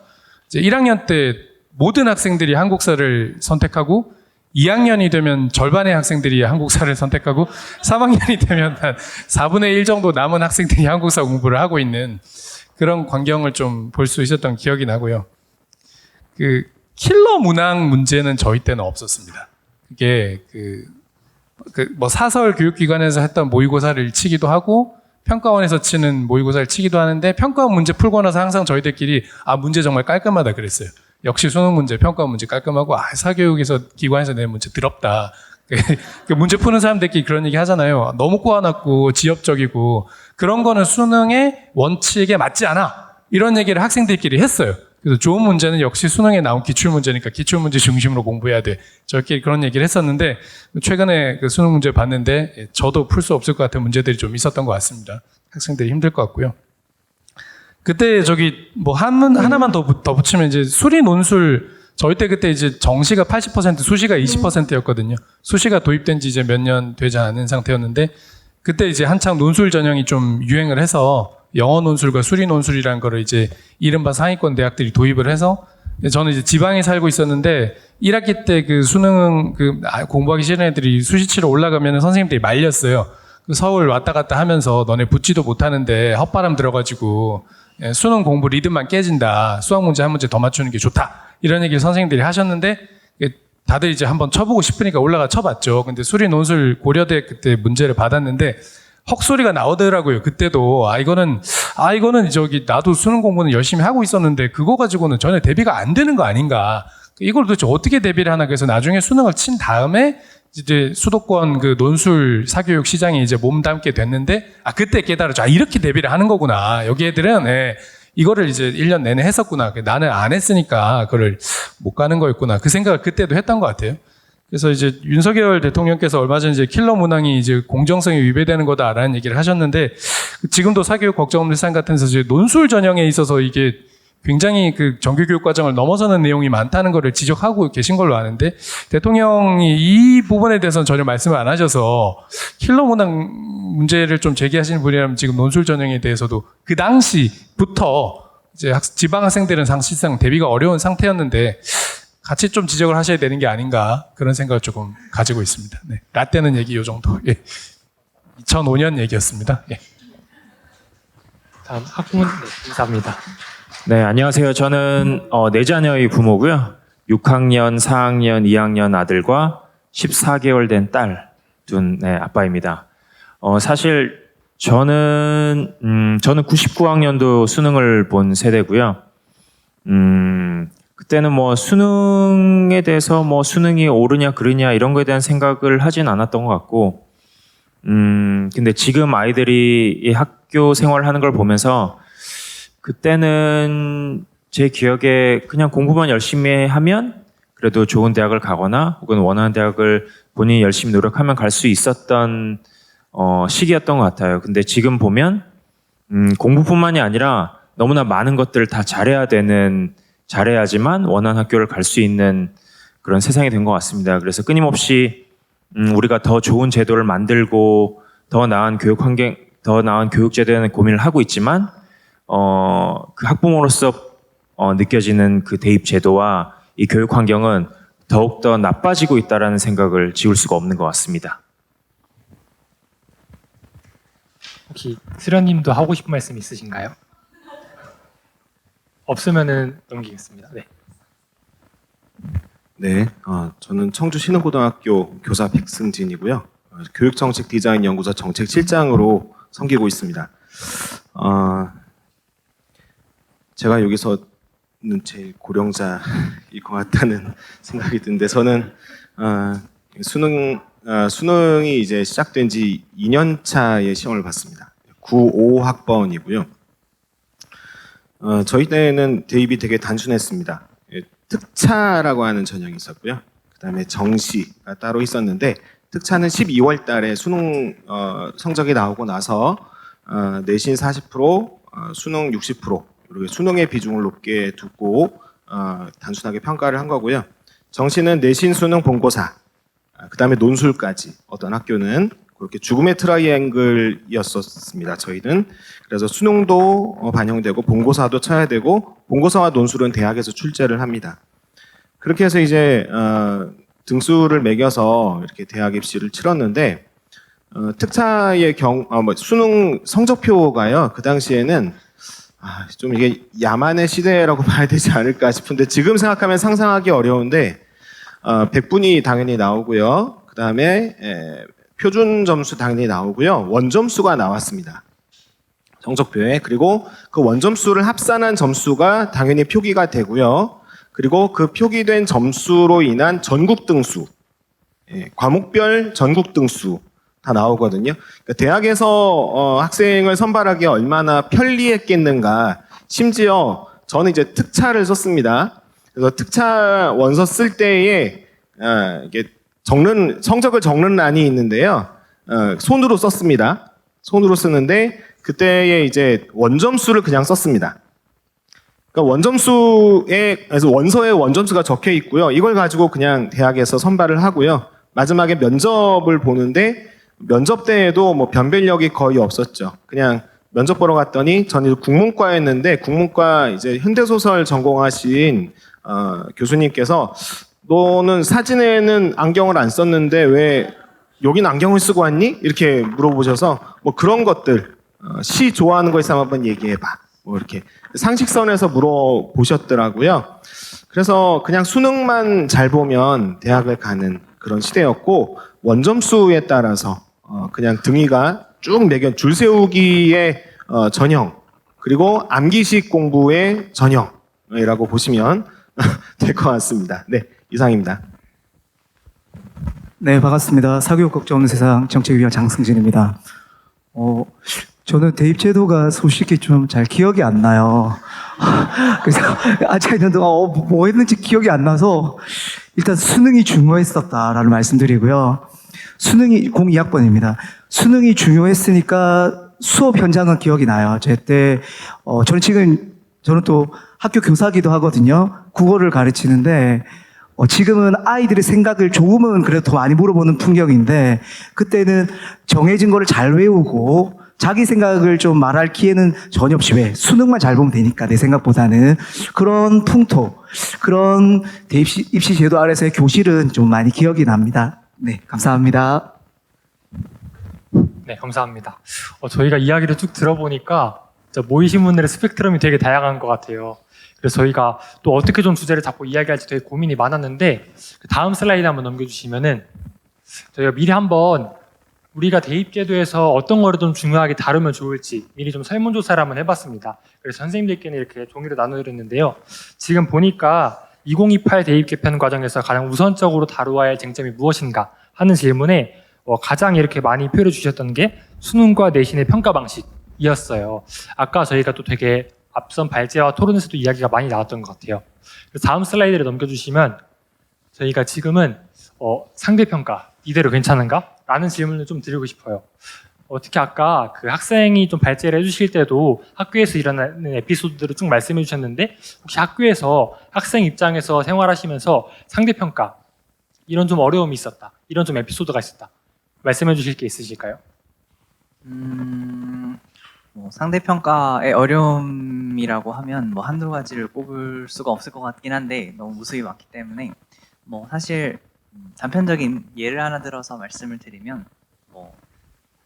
이제 1학년 때 모든 학생들이 한국사를 선택하고 2학년이 되면 절반의 학생들이 한국사를 선택하고 3학년이 되면 한 4분의 1 정도 남은 학생들이 한국사 공부를 하고 있는 그런 광경을 좀 볼 수 있었던 기억이 나고요. 그 킬러 문항 문제는 저희 때는 없었습니다. 그게 뭐 사설 교육기관에서 했던 모의고사를 치기도 하고 평가원에서 치는 모의고사를 치기도 하는데 평가원 문제 풀고 나서 항상 저희들끼리 문제 정말 깔끔하다 그랬어요. 역시 수능 문제, 평가원 문제 깔끔하고 사교육에서 기관에서 낸 문제 더럽다. 그 문제 푸는 사람들끼리 그런 얘기 하잖아요. 너무 꼬아놨고 지엽적이고 그런 거는 수능의 원칙에 맞지 않아. 이런 얘기를 학생들끼리 했어요. 그래서 좋은 문제는 역시 수능에 나온 기출문제니까 기출문제 중심으로 공부해야 돼. 저희끼리 그런 얘기를 했었는데 최근에 그 수능 문제 봤는데 저도 풀 수 없을 것 같은 문제들이 좀 있었던 것 같습니다. 학생들이 힘들 것 같고요. 그때 뭐 하나만 더 붙이면 이제 수리 논술 저희 때 그때 이제 정시가 80% 수시가 20%였거든요. 수시가 도입된 지 이제 몇 년 되지 않은 상태였는데 그때 이제 한창 논술 전형이 좀 유행을 해서 영어 논술과 수리 논술이라는 거를 이제 이른바 상위권 대학들이 도입을 해서 저는 이제 지방에 살고 있었는데 1학기 때 그 수능 공부하기 싫은 애들이 수시 치러 올라가면 선생님들이 말렸어요. 서울 왔다 갔다 하면서 너네 붙지도 못하는데 헛바람 들어가지고 수능 공부 리듬만 깨진다. 수학 문제 한 문제 더 맞추는 게 좋다. 이런 얘기를 선생님들이 하셨는데 다들 이제 한번 쳐보고 싶으니까 올라가 쳐봤죠. 근데 수리 논술 고려대 그때 문제를 받았는데 헉소리가 나오더라고요. 그때도 이거는 나도 수능 공부는 열심히 하고 있었는데 그거 가지고는 전혀 대비가 안 되는 거 아닌가. 이걸 도대체 어떻게 대비를 하나. 그래서 나중에 수능을 친 다음에 이제 수도권 그 논술 사교육 시장에 이제 몸담게 됐는데 그때 깨달았죠. 이렇게 대비를 하는 거구나. 여기 애들은 이거를 이제 1년 내내 했었구나. 나는 안 했으니까 그걸 못 가는 거였구나. 그 생각을 그때도 했던 것 같아요. 그래서 이제 윤석열 대통령께서 얼마 전에 이제 킬러 문항이 이제 공정성이 위배되는 거다라는 얘기를 하셨는데 지금도 사교육 걱정 없는 세상 같은 데서 이제 논술 전형에 있어서 이게 굉장히 그 정규교육 과정을 넘어서는 내용이 많다는 거를 지적하고 계신 걸로 아는데 대통령이 이 부분에 대해서는 전혀 말씀을 안 하셔서 킬러 문항 문제를 좀 제기하시는 분이라면 지금 논술 전형에 대해서도 그 당시부터 이제 지방 학생들은 사실상 대비가 어려운 상태였는데 같이 좀 지적을 하셔야 되는 게 아닌가 그런 생각을 조금 가지고 있습니다. 네. 라떼는 얘기 요 정도. 예. 2005년 얘기였습니다. 예. 다음 학부모 네, 인사합니다. 네, 안녕하세요. 저는 네 자녀의 부모고요. 6학년, 4학년, 2학년 아들과 14개월 된 딸 둔 아빠입니다. 사실 저는 99학년도 수능을 본 세대고요. 그때는 뭐 수능에 대해서 뭐 수능이 옳으냐 그르냐 이런 거에 대한 생각을 하진 않았던 것 같고, 근데 지금 아이들이 이 학교 생활을 하는 걸 보면서 그때는 제 기억에 그냥 공부만 열심히 하면 그래도 좋은 대학을 가거나 혹은 원하는 대학을 본인이 열심히 노력하면 갈 수 있었던 시기였던 것 같아요. 근데 지금 보면 공부뿐만이 아니라 너무나 많은 것들을 다 잘해야지만 원하는 학교를 갈 수 있는 그런 세상이 된 것 같습니다. 그래서 끊임없이 우리가 더 좋은 제도를 만들고 더 나은 교육 환경, 더 나은 교육 제도에 대한 고민을 하고 있지만 그 학부모로서 느껴지는 그 대입 제도와 이 교육 환경은 더욱더 나빠지고 있다라는 생각을 지울 수가 없는 것 같습니다. 혹시 수련님도 하고 싶은 말씀 있으신가요? 없으면은 넘기겠습니다. 네. 네, 저는 청주 신흥고등학교 교사 백승진이고요. 교육정책 디자인 연구소 정책실장으로 섬기고 있습니다. 제가 여기서는 제일 고령자일 것 같다는 생각이 드는데, 저는 수능이 이제 시작된 지 2년 차의 시험을 봤습니다. 95학번이고요. 저희 때는 대입이 되게 단순했습니다. 특차라고 하는 전형이 있었고요. 그다음에 정시가 따로 있었는데, 특차는 12월 달에 수능 성적이 나오고 나서 내신 40%, 수능 60%, 이렇게 수능의 비중을 높게 두고 단순하게 평가를 한 거고요. 정시는 내신, 수능, 본고사, 그다음에 논술까지, 어떤 학교는 그렇게 죽음의 트라이앵글이었었습니다. 저희는. 그래서 수능도 반영되고 본고사도 쳐야 되고, 본고사와 논술은 대학에서 출제를 합니다. 그렇게 해서 이제 등수를 매겨서 이렇게 대학 입시를 치렀는데, 특차의 수능 성적표가요, 그 당시에는 좀 이게 야만의 시대라고 봐야 되지 않을까 싶은데, 지금 생각하면 상상하기 어려운데 100분이 당연히 나오고요. 그 다음에 표준 점수 당연히 나오고요. 원점수가 나왔습니다. 성적표에. 그리고 그 원점수를 합산한 점수가 당연히 표기가 되고요. 그리고 그 표기된 점수로 인한 전국 등수, 과목별 전국 등수 다 나오거든요. 그러니까 대학에서 학생을 선발하기 얼마나 편리했겠는가. 심지어 저는 이제 특차를 썼습니다. 그래서 특차 원서 쓸 때에 이게 성적을 적는 란이 있는데요. 손으로 썼습니다. 손으로 쓰는데 그때에 이제 원점수를 그냥 썼습니다. 그러니까 그래서 원서에 원점수가 적혀 있고요. 이걸 가지고 그냥 대학에서 선발을 하고요. 마지막에 면접을 보는데 면접 때에도 뭐 변별력이 거의 없었죠. 그냥 면접 보러 갔더니 저는 국문과였는데, 국문과 이제 현대소설 전공하신 교수님께서 너는 사진에는 안경을 안 썼는데 왜 여긴 안경을 쓰고 왔니? 이렇게 물어보셔서 뭐 그런 것들, 시 좋아하는 거 있으면 한번 얘기해봐. 뭐 이렇게 상식선에서 물어보셨더라고요. 그래서 그냥 수능만 잘 보면 대학을 가는 그런 시대였고, 원점수에 따라서 그냥 등위가 쭉 매겨 줄 세우기의 전형, 그리고 암기식 공부의 전형이라고 보시면 될 것 같습니다. 네, 이상입니다. 네, 반갑습니다. 사교육 걱정 없는 세상 정책위원 장승진입니다. 저는 대입 제도가 솔직히 좀 잘 기억이 안 나요. 그래서 앉아 있는 동안 뭐 했는지 기억이 안 나서 일단 수능이 중요했었다라는 말씀드리고요. 수능이 02학번입니다. 수능이 중요했으니까 수업 현장은 기억이 나요. 저는 또 학교 교사기도 하거든요. 국어를 가르치는데 지금은 아이들의 생각을 조금은 그래도 더 많이 물어보는 풍경인데, 그때는 정해진 거를 잘 외우고 자기 생각을 좀 말할 기회는 전혀 없이 왜 수능만 잘 보면 되니까 내 생각보다는 그런 풍토, 그런 입시 제도 아래서의 교실은 좀 많이 기억이 납니다. 네, 감사합니다. 네, 감사합니다. 저희가 이야기를 쭉 들어보니까 진짜 모이신 분들의 스펙트럼이 되게 다양한 것 같아요. 그래서 저희가 또 어떻게 좀 주제를 잡고 이야기할지 되게 고민이 많았는데 그 다음 슬라이드 한번 넘겨주시면은 저희가 미리 한번 우리가 대입제도에서 어떤 거를 좀 중요하게 다루면 좋을지 미리 좀 설문조사를 한번 해봤습니다. 그래서 선생님들께는 이렇게 종이를 나눠드렸는데요. 지금 보니까 2028 대입 개편 과정에서 가장 우선적으로 다루어야 할 쟁점이 무엇인가 하는 질문에 가장 이렇게 많이 표를 주셨던 게 수능과 내신의 평가 방식이었어요. 아까 저희가 또 되게 앞선 발제와 토론에서도 이야기가 많이 나왔던 것 같아요. 그래서 다음 슬라이드를 넘겨주시면 저희가 지금은 상대평가 이대로 괜찮은가? 라는 질문을 좀 드리고 싶어요. 특히 아까 그 학생이 좀 발제를 해주실 때도 학교에서 일어나는 에피소드들을 쭉 말씀해 주셨는데 혹시 학교에서 학생 입장에서 생활하시면서 상대평가 이런 좀 어려움이 있었다. 이런 좀 에피소드가 있었다. 말씀해 주실 게 있으실까요? 뭐 상대평가의 어려움이라고 하면 뭐 한두 가지를 꼽을 수가 없을 것 같긴 한데 너무 무수히 많기 때문에 뭐 사실 단편적인 예를 하나 들어서 말씀을 드리면 뭐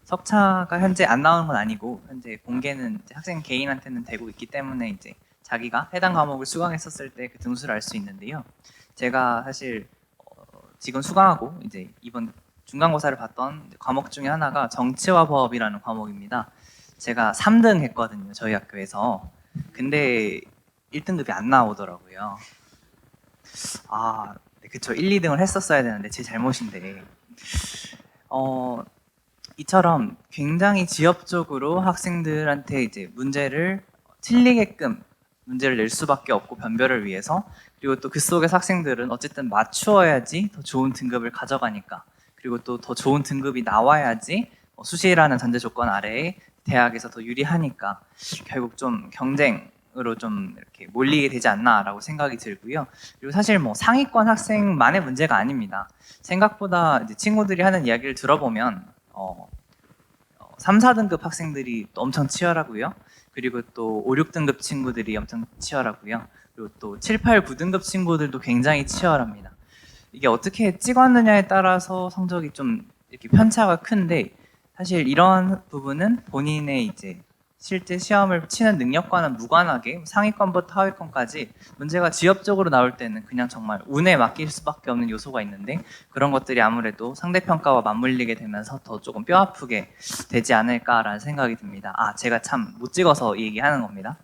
석차가 현재 안 나오는 건 아니고 현재 공개는 이제 학생 개인한테는 되고 있기 때문에 이제 자기가 해당 과목을 수강했었을 때 그 등수를 알 수 있는데요. 제가 사실 지금 수강하고 이제 이번 중간고사를 봤던 과목 중에 하나가 정치와 법이라는 과목입니다. 제가 3등 했거든요, 저희 학교에서. 근데 1등급이 안 나오더라고요. 네, 그쵸. 1, 2등을 했었어야 되는데 제 잘못인데. 이처럼 굉장히 지엽적으로 학생들한테 이제 문제를 틀리게끔 문제를 낼 수밖에 없고 변별을 위해서, 그리고 또 그 속에서 학생들은 어쨌든 맞추어야지 더 좋은 등급을 가져가니까, 그리고 또 더 좋은 등급이 나와야지 수시라는 전제 조건 아래에 대학에서 더 유리하니까 결국 좀 경쟁으로 좀 이렇게 몰리게 되지 않나라고 생각이 들고요. 그리고 사실 뭐 상위권 학생만의 문제가 아닙니다. 생각보다 이제 친구들이 하는 이야기를 들어보면 3, 4등급 학생들이 또 엄청 치열하고요. 그리고 또 5, 6등급 친구들이 엄청 치열하고요. 그리고 또 7, 8, 9등급 친구들도 굉장히 치열합니다. 이게 어떻게 찍었느냐에 따라서 성적이 좀 이렇게 편차가 큰데, 사실 이런 부분은 본인의 이제 실제 시험을 치는 능력과는 무관하게 상위권부터 하위권까지 문제가 지엽적으로 나올 때는 그냥 정말 운에 맡길 수밖에 없는 요소가 있는데, 그런 것들이 아무래도 상대평가와 맞물리게 되면서 더 조금 뼈아프게 되지 않을까라는 생각이 듭니다. 제가 참 못 찍어서 이 얘기하는 겁니다.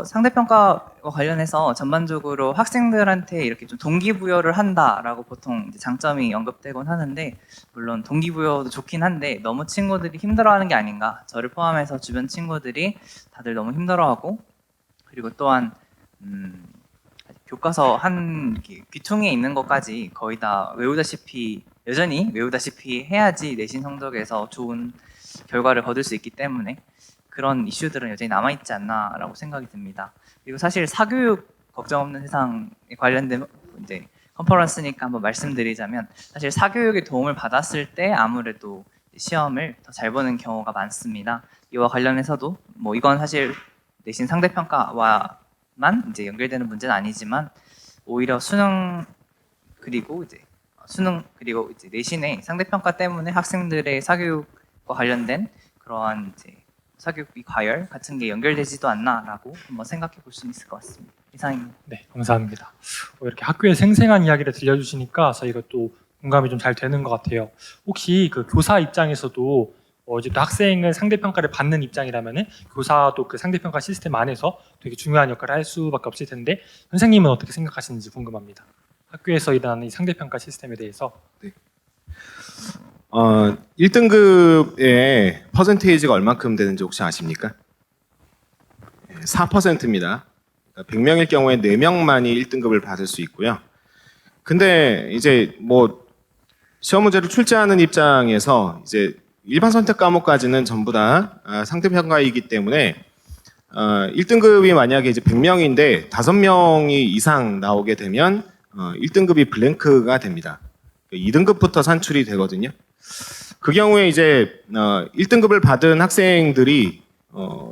상대평가와 관련해서 전반적으로 학생들한테 이렇게 좀 동기부여를 한다라고 보통 이제 장점이 언급되곤 하는데, 물론 동기부여도 좋긴 한데 너무 친구들이 힘들어하는 게 아닌가. 저를 포함해서 주변 친구들이 다들 너무 힘들어하고, 그리고 또한 교과서 한 이렇게 귀퉁이에 있는 것까지 거의 다 외우다시피, 여전히 외우다시피 해야지 내신 성적에서 좋은 결과를 거둘 수 있기 때문에 그런 이슈들은 여전히 남아있지 않나라고 생각이 듭니다. 그리고 사실 사교육 걱정 없는 세상에 관련된 이제 컨퍼런스니까 한번 말씀드리자면, 사실 사교육의 도움을 받았을 때 아무래도 시험을 더 잘 보는 경우가 많습니다. 이와 관련해서도 뭐 이건 사실 내신 상대평가와만 이제 연결되는 문제는 아니지만, 오히려 수능 그리고 이제 내신의 상대평가 때문에 학생들의 사교육과 관련된 그러한 이제 사교육비 과열 같은 게 연결되지도 않나라고 한번 생각해 볼 수 있을 것 같습니다. 이상입니다. 네, 감사합니다. 이렇게 학교의 생생한 이야기를 들려주시니까 저희가 또 공감이 좀 잘 되는 것 같아요. 혹시 그 교사 입장에서도 이제 또 학생은 상대평가를 받는 입장이라면은 교사도 그 상대평가 시스템 안에서 되게 중요한 역할을 할 수밖에 없을 텐데, 선생님은 어떻게 생각하시는지 궁금합니다. 학교에서 일어나는 이 상대평가 시스템에 대해서. 네. 1등급의 퍼센테이지가 얼만큼 되는지 혹시 아십니까? 4%입니다. 100명일 경우에 4명만이 1등급을 받을 수 있고요. 근데 이제 뭐 시험 문제를 출제하는 입장에서 이제 일반 선택 과목까지는 전부 다 상대평가이기 때문에 1등급이 만약에 이제 100명인데 5명이 이상 나오게 되면 1등급이 블랭크가 됩니다. 2등급부터 산출이 되거든요. 그 경우에 이제 1등급을 받은 학생들이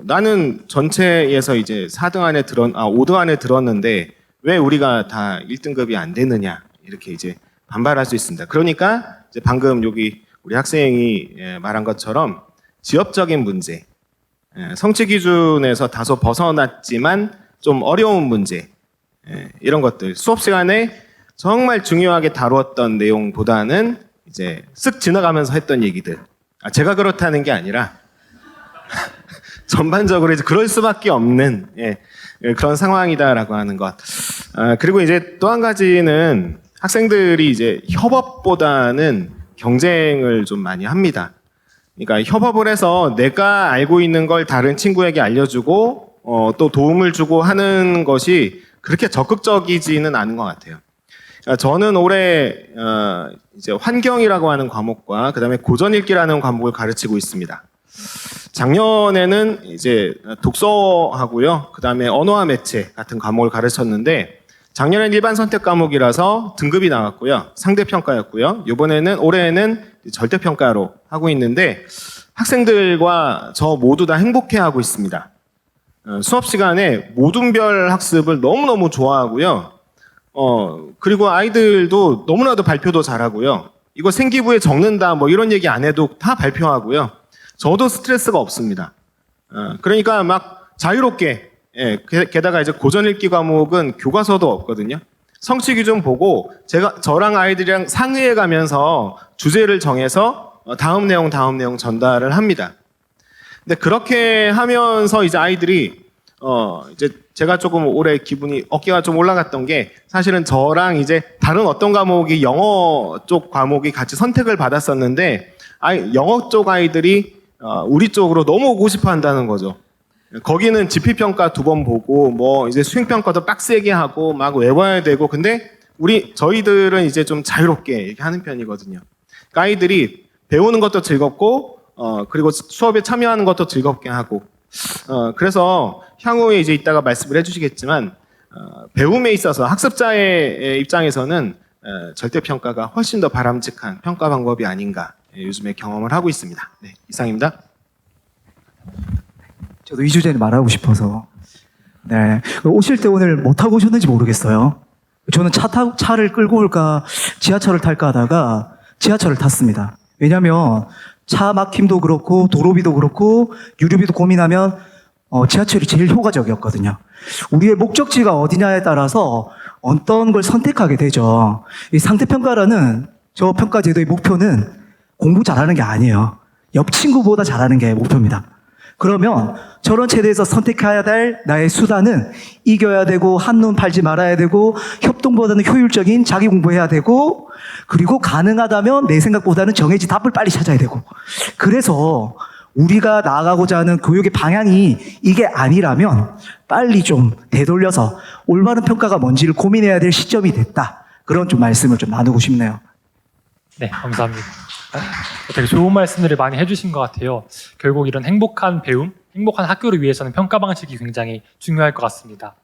나는 전체에서 이제 5등 안에 들었는데 왜 우리가 다 1등급이 안 되느냐 이렇게 이제 반발할 수 있습니다. 그러니까 이제 방금 여기 우리 학생이 말한 것처럼 지역적인 문제, 성취 기준에서 다소 벗어났지만 좀 어려운 문제, 이런 것들 수업 시간에 정말 중요하게 다루었던 내용보다는 이제 쓱 지나가면서 했던 얘기들. 제가 그렇다는 게 아니라 전반적으로 이제 그럴 수밖에 없는 그런 상황이다라고 하는 것. 그리고 이제 또 한 가지는 학생들이 이제 협업보다는 경쟁을 좀 많이 합니다. 그러니까 협업을 해서 내가 알고 있는 걸 다른 친구에게 알려주고 또 도움을 주고 하는 것이 그렇게 적극적이지는 않은 것 같아요. 저는 올해 이제 환경이라고 하는 과목과 그다음에 고전 읽기라는 과목을 가르치고 있습니다. 작년에는 이제 독서하고요, 그다음에 언어와 매체 같은 과목을 가르쳤는데 작년엔 일반 선택 과목이라서 등급이 나왔고요, 상대 평가였고요. 올해는 절대 평가로 하고 있는데 학생들과 저 모두 다 행복해하고 있습니다. 수업 시간에 모둠별 학습을 너무너무 좋아하고요. 그리고 아이들도 너무나도 발표도 잘하고요. 이거 생기부에 적는다 뭐 이런 얘기 안 해도 다 발표하고요. 저도 스트레스가 없습니다. 그러니까 막 자유롭게, 게다가 이제 고전 읽기 과목은 교과서도 없거든요. 성취 기준 보고 저랑 아이들이랑 상의해 가면서 주제를 정해서 다음 내용 전달을 합니다. 근데 그렇게 하면서 이제 아이들이 이제 제가 조금 올해 어깨가 좀 올라갔던 게 사실은 저랑 이제 다른 어떤 과목이 영어 쪽 과목이 같이 선택을 받았었는데 영어 쪽 아이들이 우리 쪽으로 너무 오고 싶어 한다는 거죠. 거기는 지필평가 2번 보고 뭐 이제 수행평가도 빡세게 하고 막 외워야 되고, 근데 저희들은 이제 좀 자유롭게 이렇게 하는 편이거든요. 그러니까 아이들이 배우는 것도 즐겁고 그리고 수업에 참여하는 것도 즐겁게 하고, 그래서 향후에 이제 이따가 말씀을 해주시겠지만 배움에 있어서 학습자의 입장에서는 절대평가가 훨씬 더 바람직한 평가 방법이 아닌가 요즘에 경험을 하고 있습니다. 네, 이상입니다. 저도 이 주제는 말하고 싶어서. 네. 오실 때 오늘 뭐 타고 오셨는지 모르겠어요. 저는 차를 끌고 올까 지하철을 탈까 하다가 지하철을 탔습니다. 왜냐면 차 막힘도 그렇고 도로비도 그렇고 유류비도 고민하면 지하철이 제일 효과적이었거든요. 우리의 목적지가 어디냐에 따라서 어떤 걸 선택하게 되죠. 이 상대평가라는 저 평가제도의 목표는 공부 잘하는 게 아니에요. 옆 친구보다 잘하는 게 목표입니다. 그러면 저런 체대에서 선택해야 될 나의 수단은 이겨야 되고 한눈 팔지 말아야 되고 협동보다는 효율적인 자기 공부해야 되고, 그리고 가능하다면 내 생각보다는 정해진 답을 빨리 찾아야 되고. 그래서 우리가 나아가고자 하는 교육의 방향이 이게 아니라면 빨리 좀 되돌려서 올바른 평가가 뭔지를 고민해야 될 시점이 됐다. 그런 좀 말씀을 좀 나누고 싶네요. 네, 감사합니다. 되게 좋은 말씀들을 많이 해주신 것 같아요. 결국 이런 행복한 배움, 행복한 학교를 위해서는 평가 방식이 굉장히 중요할 것 같습니다.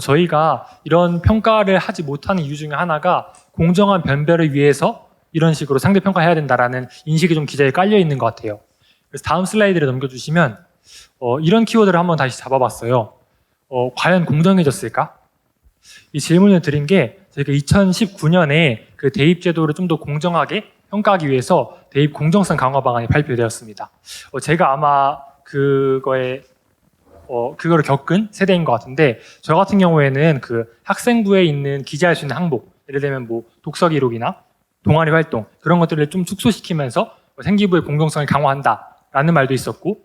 저희가 이런 평가를 하지 못하는 이유 중에 하나가 공정한 변별을 위해서 이런 식으로 상대 평가해야 된다라는 인식이 좀 기저에 깔려 있는 것 같아요. 그래서 다음 슬라이드를 넘겨주시면 이런 키워드를 한번 다시 잡아봤어요. 과연 공정해졌을까? 이 질문을 드린 게 저희가 2019년에 그 대입 제도를 좀 더 공정하게 평가하기 위해서 대입 공정성 강화 방안이 발표되었습니다. 제가 아마 그거를 겪은 세대인 것 같은데, 저 같은 경우에는 그 학생부에 있는 기재할 수 있는 항목, 예를 들면 뭐 독서 기록이나 동아리 활동 그런 것들을 좀 축소시키면서 생기부의 공정성을 강화한다라는 말도 있었고,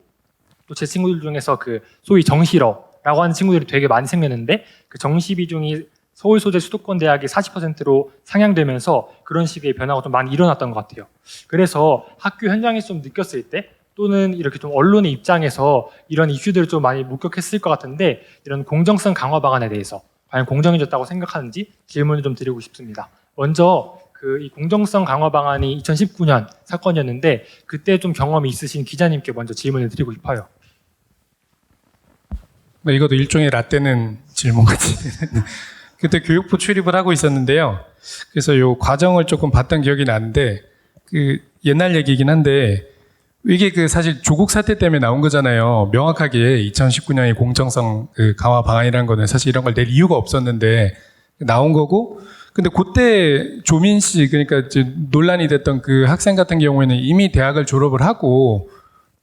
또 제 친구들 중에서 그 소위 정시러라고 하는 친구들이 되게 많이 생겼는데, 그 정시 비중이 서울 소재 수도권 대학이 40%로 상향되면서 그런 식의 변화가 좀 많이 일어났던 것 같아요. 그래서 학교 현장에서 좀 느꼈을 때, 또는 이렇게 좀 언론의 입장에서 이런 이슈들을 좀 많이 목격했을 것 같은데, 이런 공정성 강화 방안에 대해서 과연 공정해졌다고 생각하는지 질문을 좀 드리고 싶습니다. 먼저 이 공정성 강화 방안이 2019년 사건이었는데, 그때 좀 경험이 있으신 기자님께 먼저 질문을 드리고 싶어요. 이것도 일종의 라떼는 질문 같이. 그때 교육부 출입을 하고 있었는데요. 그래서 요 과정을 조금 봤던 기억이 나는데, 옛날 얘기긴 한데 이게 그 사실 조국 사태 때문에 나온 거잖아요. 명확하게 2019년에 공정성 그 강화 방안이라는 거는 사실 이런 걸 낼 이유가 없었는데 나온 거고, 근데 그때 조민 씨, 그러니까 이제 논란이 됐던 그 학생 같은 경우에는 이미 대학을 졸업을 하고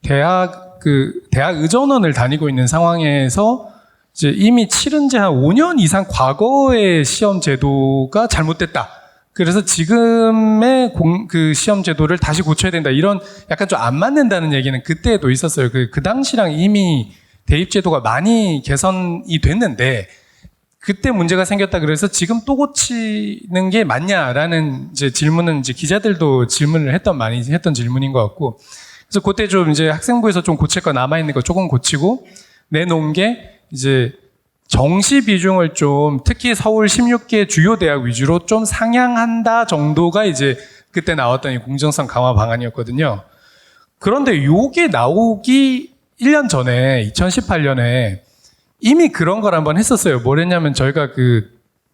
대학 의전원을 다니고 있는 상황에서 이제 이미 치른 지 한 5년 이상 과거의 시험 제도가 잘못됐다. 그래서 지금의 그 시험 제도를 다시 고쳐야 된다. 이런 약간 좀 안 맞는다는 얘기는 그때도 있었어요. 그 당시랑 이미 대입 제도가 많이 개선이 됐는데 그때 문제가 생겼다 그래서 지금 또 고치는 게 맞냐라는 이제 질문은 이제 기자들도 질문을 많이 했던 질문인 것 같고, 그래서 그때 좀 이제 학생부에서 좀 고칠 거 남아있는 거 조금 고치고 내놓은 게 이제 정시 비중을 좀 특히 서울 16개 주요 대학 위주로 좀 상향한다 정도가 이제 그때 나왔던 이 공정성 강화 방안이었거든요. 그런데 요게 나오기 1년 전에 2018년에 이미 그런 걸 한번 했었어요. 뭐랬냐면 저희가 그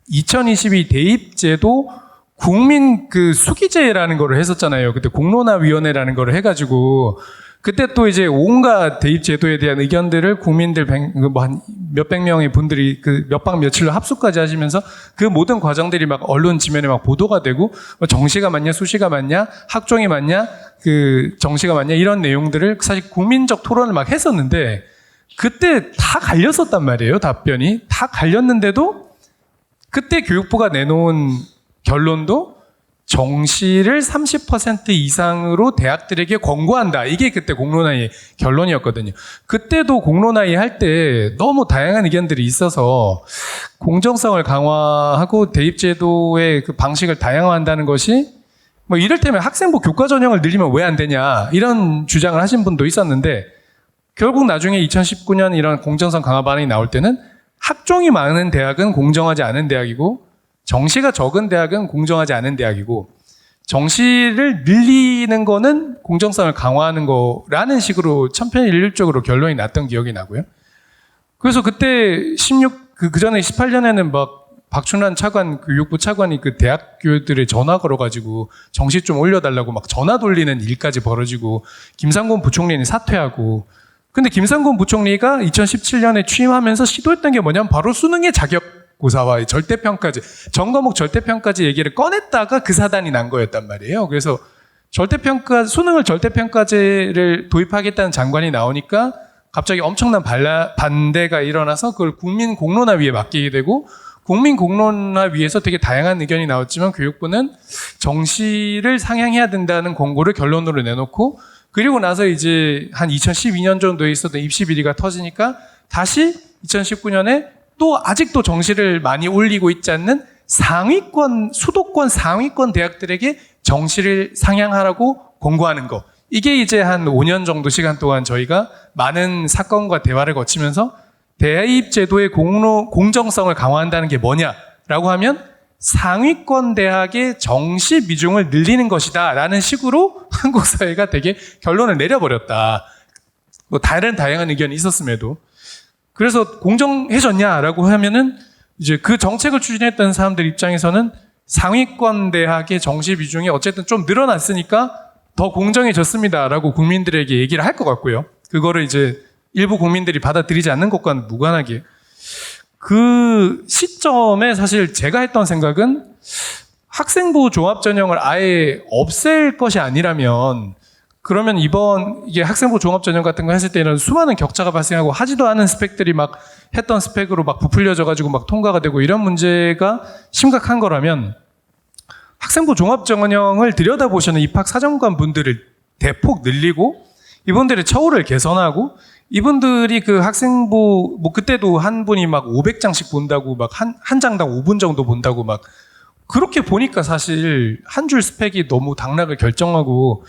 2022 대입제도 국민 그 수기제라는 거를 했었잖아요. 그때 공론화위원회라는 거를 해가지고 그때 또 이제 온갖 대입제도에 대한 의견들을 국민들 한 몇백 명의 분들이 그 몇 박 며칠로 합숙까지 하시면서 그 모든 과정들이 막 언론 지면에 막 보도가 되고 뭐 정시가 맞냐 수시가 맞냐 학종이 맞냐 그 정시가 맞냐 이런 내용들을 사실 국민적 토론을 막 했었는데 그때 다 갈렸었단 말이에요. 답변이 다 갈렸는데도 그때 교육부가 내놓은 결론도 정시를 30% 이상으로 대학들에게 권고한다. 이게 그때 공론화의 결론이었거든요. 그때도 공론화의 할 때 너무 다양한 의견들이 있어서 공정성을 강화하고 대입제도의 그 방식을 다양화한다는 것이 뭐 이를테면 학생부 교과 전형을 늘리면 왜 안 되냐 이런 주장을 하신 분도 있었는데 결국 나중에 2019년 이런 공정성 강화 방안이 나올 때는 학종이 많은 대학은 공정하지 않은 대학이고 정시가 적은 대학은 공정하지 않은 대학이고 정시를 늘리는 거는 공정성을 강화하는 거라는 식으로 천편일률적으로 결론이 났던 기억이 나고요. 그래서 그때 그 전에 18년에는 막 박춘환 차관, 교육부 차관이 그 대학교들에 전화 걸어가지고 정시 좀 올려달라고 막 전화 돌리는 일까지 벌어지고 김상곤 부총리는 사퇴하고 근데 김상곤 부총리가 2017년에 취임하면서 시도했던 게 뭐냐면 바로 수능의 자격고사와 절대평가제, 전과목 절대평가제 얘기를 꺼냈다가 그 사단이 난 거였단 말이에요. 그래서 수능을 절대평가제를 도입하겠다는 장관이 나오니까 갑자기 엄청난 반대가 일어나서 그걸 국민 공론화위에 맡기게 되고 국민 공론화위에서 되게 다양한 의견이 나왔지만 교육부는 정시를 상향해야 된다는 권고를 결론으로 내놓고 그리고 나서 이제 한 2012년 정도에 있었던 입시 비리가 터지니까 다시 2019년에 또 아직도 정시를 많이 올리고 있지 않는 수도권 상위권 대학들에게 정시를 상향하라고 권고하는 거. 이게 이제 한 5년 정도 시간 동안 저희가 많은 사건과 대화를 거치면서 대입 제도의 공정성을 강화한다는 게 뭐냐라고 하면 상위권 대학의 정시 비중을 늘리는 것이다 라는 식으로 한국 사회가 되게 결론을 내려버렸다. 뭐 다양한 의견이 있었음에도. 그래서 공정해졌냐라고 하면은 이제 그 정책을 추진했던 사람들 입장에서는 상위권 대학의 정시 비중이 어쨌든 좀 늘어났으니까 더 공정해졌습니다라고 국민들에게 얘기를 할 것 같고요. 그거를 이제 일부 국민들이 받아들이지 않는 것과는 무관하게 그 시점에 사실 제가 했던 생각은 학생부 종합전형을 아예 없앨 것이 아니라면 그러면 이게 학생부 종합전형 같은 거 했을 때는 수많은 격차가 발생하고 하지도 않은 스펙들이 막 했던 스펙으로 막 부풀려져가지고 막 통과가 되고 이런 문제가 심각한 거라면 학생부 종합전형을 들여다보시는 입학사정관 분들을 대폭 늘리고 이분들의 처우를 개선하고 이분들이 그 학생부 그때도 한 분이 막 500장씩 본다고 막 한 장당 5분 정도 본다고 막 그렇게 보니까 사실 한 줄 스펙이 너무 당락을 결정하고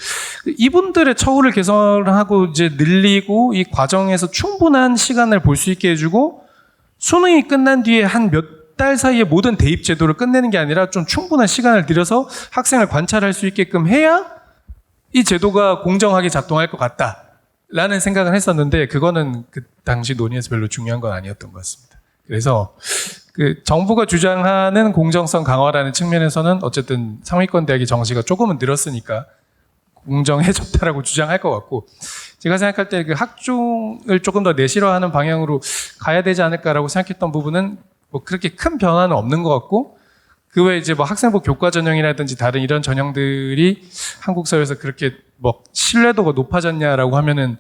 이분들의 처우를 개선하고 이제 늘리고 이 과정에서 충분한 시간을 볼 수 있게 해주고 수능이 끝난 뒤에 한 몇 달 사이에 모든 대입 제도를 끝내는 게 아니라 좀 충분한 시간을 들여서 학생을 관찰할 수 있게끔 해야 이 제도가 공정하게 작동할 것 같다라는 생각을 했었는데 그거는 그 당시 논의에서 별로 중요한 건 아니었던 것 같습니다. 그래서 그 정부가 주장하는 공정성 강화라는 측면에서는 어쨌든 상위권 대학의 정시가 조금은 늘었으니까 공정해졌다라고 주장할 것 같고 제가 생각할 때 그 학종을 조금 더 내실화하는 방향으로 가야 되지 않을까라고 생각했던 부분은 뭐 그렇게 큰 변화는 없는 것 같고 그 외에 이제 뭐 학생부 교과 전형이라든지 다른 이런 전형들이 한국 사회에서 그렇게 뭐 신뢰도가 높아졌냐라고 하면은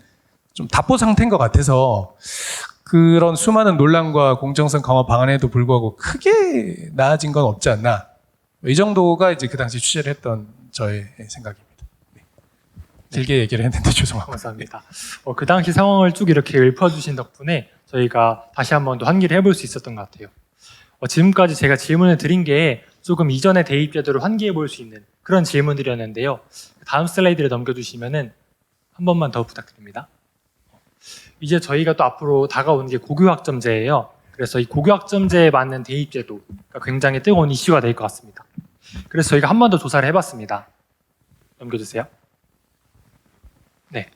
좀 답보 상태인 것 같아서 그런 수많은 논란과 공정성 강화 방안에도 불구하고 크게 나아진 건 없지 않나. 이 정도가 이제 그 당시 취재를 했던 저의 생각입니다. 네. 길게 얘기를 했는데 죄송합니다. 감사합니다. 그 당시 상황을 쭉 이렇게 읊어주신 덕분에 저희가 다시 한번 더 환기를 해볼 수 있었던 것 같아요. 지금까지 제가 질문을 드린 게 조금 이전의 대입 제도를 환기해 볼 수 있는 그런 질문들이었는데요. 다음 슬라이드를 넘겨주시면은 한 번만 더 부탁드립니다. 이제 저희가 또 앞으로 다가오는 게 고교학점제예요. 그래서 이 고교학점제에 맞는 대입 제도가 굉장히 뜨거운 이슈가 될 것 같습니다. 그래서 저희가 한 번 더 조사를 해봤습니다. 넘겨주세요. 네,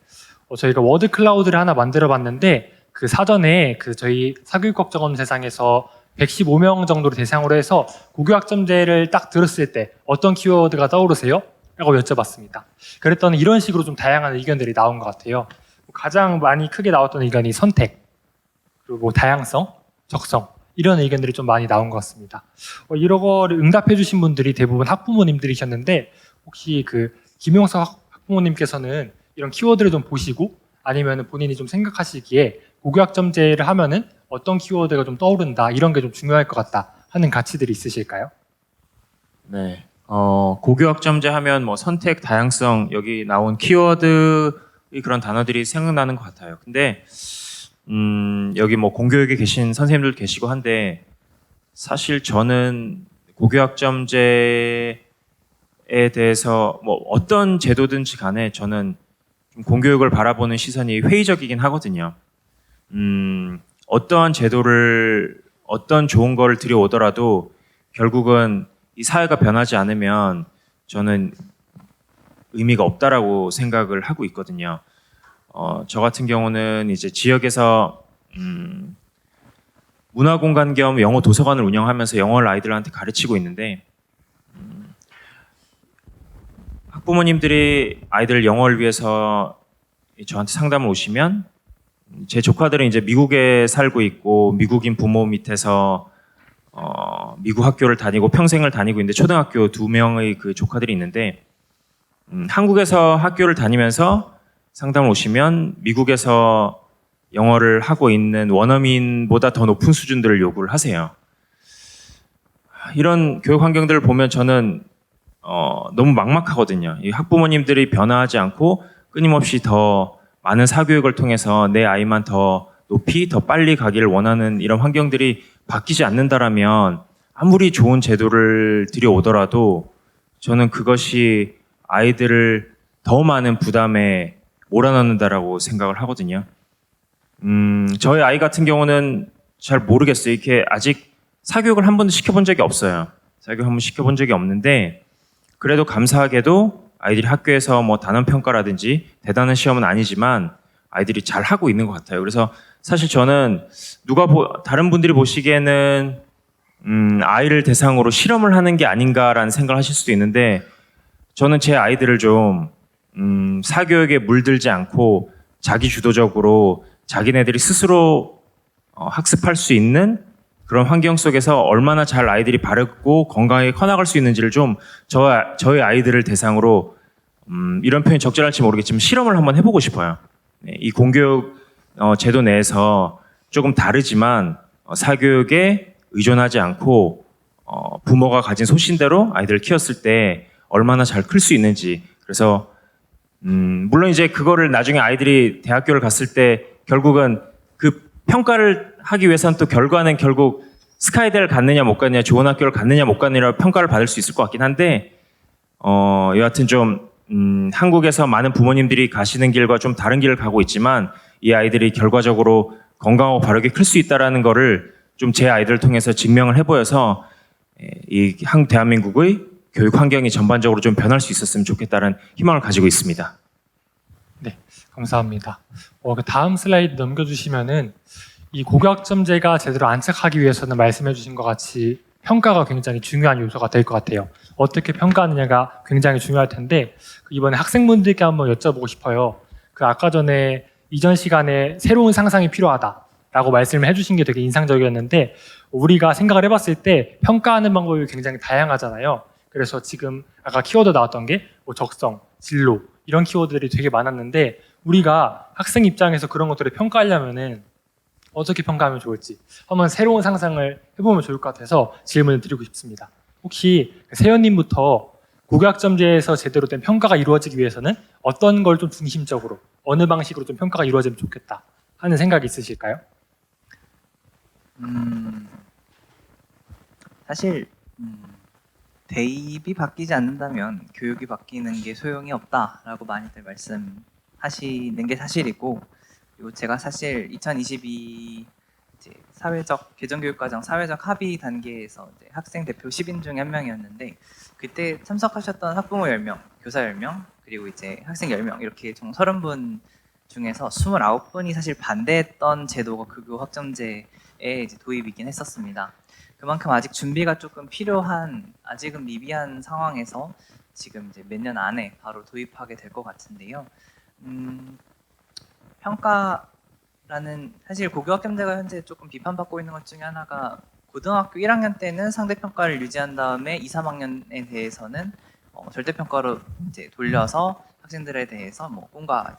저희가 워드 클라우드를 하나 만들어봤는데 그 사전에 그 저희 사교육걱정 없는 세상에서 115명 정도를 대상으로 해서 고교학점제를 딱 들었을 때 어떤 키워드가 떠오르세요? 라고 여쭤봤습니다. 그랬더니 이런 식으로 좀 다양한 의견들이 나온 것 같아요. 가장 많이 크게 나왔던 의견이 선택, 그리고 뭐 다양성, 적성 이런 의견들이 좀 많이 나온 것 같습니다. 이런 거를 응답해 주신 분들이 대부분 학부모님들이셨는데 혹시 그 김용석 학부모님께서는 이런 키워드를 좀 보시고 아니면 본인이 좀 생각하시기에 고교학점제를 하면은 어떤 키워드가 좀 떠오른다 이런 게 좀 중요할 것 같다 하는 가치들이 있으실까요? 네. 고교학점제 하면 뭐 선택, 다양성 여기 나온 키워드의 그런 단어들이 생각나는 것 같아요. 근데 여기 뭐 공교육에 계신 선생님들 계시고 한데 사실 저는 고교학점제에 대해서 뭐 어떤 제도든지 간에 저는 좀 공교육을 바라보는 시선이 회의적이긴 하거든요. 어떠한 제도를 어떤 좋은 거를 들여오더라도 결국은 이 사회가 변하지 않으면 저는 의미가 없다라고 생각을 하고 있거든요. 저 같은 경우는 이제 지역에서 문화공간 겸 영어 도서관을 운영하면서 영어를 아이들한테 가르치고 있는데 학부모님들이 아이들 영어를 위해서 저한테 상담을 오시면 제 조카들은 이제 미국에 살고 있고 미국인 부모 밑에서 미국 학교를 다니고 평생을 다니고 있는데 초등학교 2명의 그 조카들이 있는데 한국에서 학교를 다니면서 상담을 오시면 미국에서 영어를 하고 있는 원어민보다 더 높은 수준들을 요구를 하세요. 이런 교육 환경들을 보면 저는 너무 막막하거든요. 이 학부모님들이 변화하지 않고 끊임없이 더 많은 사교육을 통해서 내 아이만 더 높이 더 빨리 가기를 원하는 이런 환경들이 바뀌지 않는다라면 아무리 좋은 제도를 들여오더라도 저는 그것이 아이들을 더 많은 부담에 몰아넣는다라고 생각을 하거든요. 저희 아이 같은 경우는 잘 모르겠어요. 이렇게 아직 사교육을 한 번도 시켜본 적이 없어요. 사교육 한 번 시켜본 적이 없는데 그래도 감사하게도 아이들이 학교에서 뭐 단원 평가라든지 대단한 시험은 아니지만 아이들이 잘 하고 있는 것 같아요. 그래서 사실 저는 다른 분들이 보시기에는 아이를 대상으로 실험을 하는 게 아닌가라는 생각을 하실 수도 있는데 저는 제 아이들을 좀 사교육에 물들지 않고 자기 주도적으로 자기네들이 스스로 학습할 수 있는 그런 환경 속에서 얼마나 잘 아이들이 바르고 건강하게 커나갈 수 있는지를 좀 저희 아이들을 대상으로 이런 표현이 적절할지 모르겠지만 실험을 한번 해보고 싶어요. 네, 이 공교육 제도 내에서 조금 다르지만 사교육에 의존하지 않고 부모가 가진 소신대로 아이들을 키웠을 때 얼마나 잘 클 수 있는지. 그래서 물론 이제 그거를 나중에 아이들이 대학교를 갔을 때 결국은 그 평가를 하기 위해서는 또 결과는 결국 스카이대를 갔느냐 못 갔느냐 좋은 학교를 갔느냐 못 갔느냐 평가를 받을 수 있을 것 같긴 한데 여하튼 좀 한국에서 많은 부모님들이 가시는 길과 좀 다른 길을 가고 있지만 이 아이들이 결과적으로 건강하고 바르게 클 수 있다라는 거를 좀 제 아이들을 통해서 증명을 해보여서 이 대한민국의 교육 환경이 전반적으로 좀 변할 수 있었으면 좋겠다는 희망을 가지고 있습니다. 네, 감사합니다. 그 다음 슬라이드 넘겨주시면은 이 고교학점제가 제대로 안착하기 위해서는 말씀해주신 것 같이 평가가 굉장히 중요한 요소가 될 것 같아요. 어떻게 평가하느냐가 굉장히 중요할 텐데 이번에 학생분들께 한번 여쭤보고 싶어요. 그 아까 전에 이전 시간에 새로운 상상이 필요하다라고 말씀을 해주신 게 되게 인상적이었는데 우리가 생각을 해봤을 때 평가하는 방법이 굉장히 다양하잖아요. 그래서 지금 아까 키워드 나왔던 게 뭐 적성, 진로 이런 키워드들이 되게 많았는데 우리가 학생 입장에서 그런 것들을 평가하려면은 어떻게 평가하면 좋을지 한번 새로운 상상을 해보면 좋을 것 같아서 질문을 드리고 싶습니다. 혹시 세연님부터 고교학점제에서 제대로 된 평가가 이루어지기 위해서는 어떤 걸 좀 중심적으로 어느 방식으로 좀 평가가 이루어지면 좋겠다 하는 생각이 있으실까요? 사실 대입이 바뀌지 않는다면 교육이 바뀌는 게 소용이 없다라고 많이들 말씀하시는 게 사실이고, 그리고 제가 사실 2022 이제 사회적 개정교육과정 사회적 합의 단계에서 이제 학생 대표 10인 중에 한 명이었는데, 그때 참석하셨던 학부모 10명, 교사 10명, 그리고 이제 학생 10명 이렇게 총 30분 중에서 29분이 사실 반대했던 제도가 급여 확정제의 이제 도입이긴 했었습니다. 그만큼 아직 준비가 조금 필요한, 아직은 미비한 상황에서 지금 이제 몇 년 안에 바로 도입하게 될 것 같은데요. 평가라는, 사실 고교학점제가 현재 조금 비판받고 있는 것 중에 하나가 고등학교 1학년 때는 상대평가를 유지한 다음에 2, 3학년에 대해서는 절대평가로 이제 돌려서 학생들에 대해서 뭐 꿈과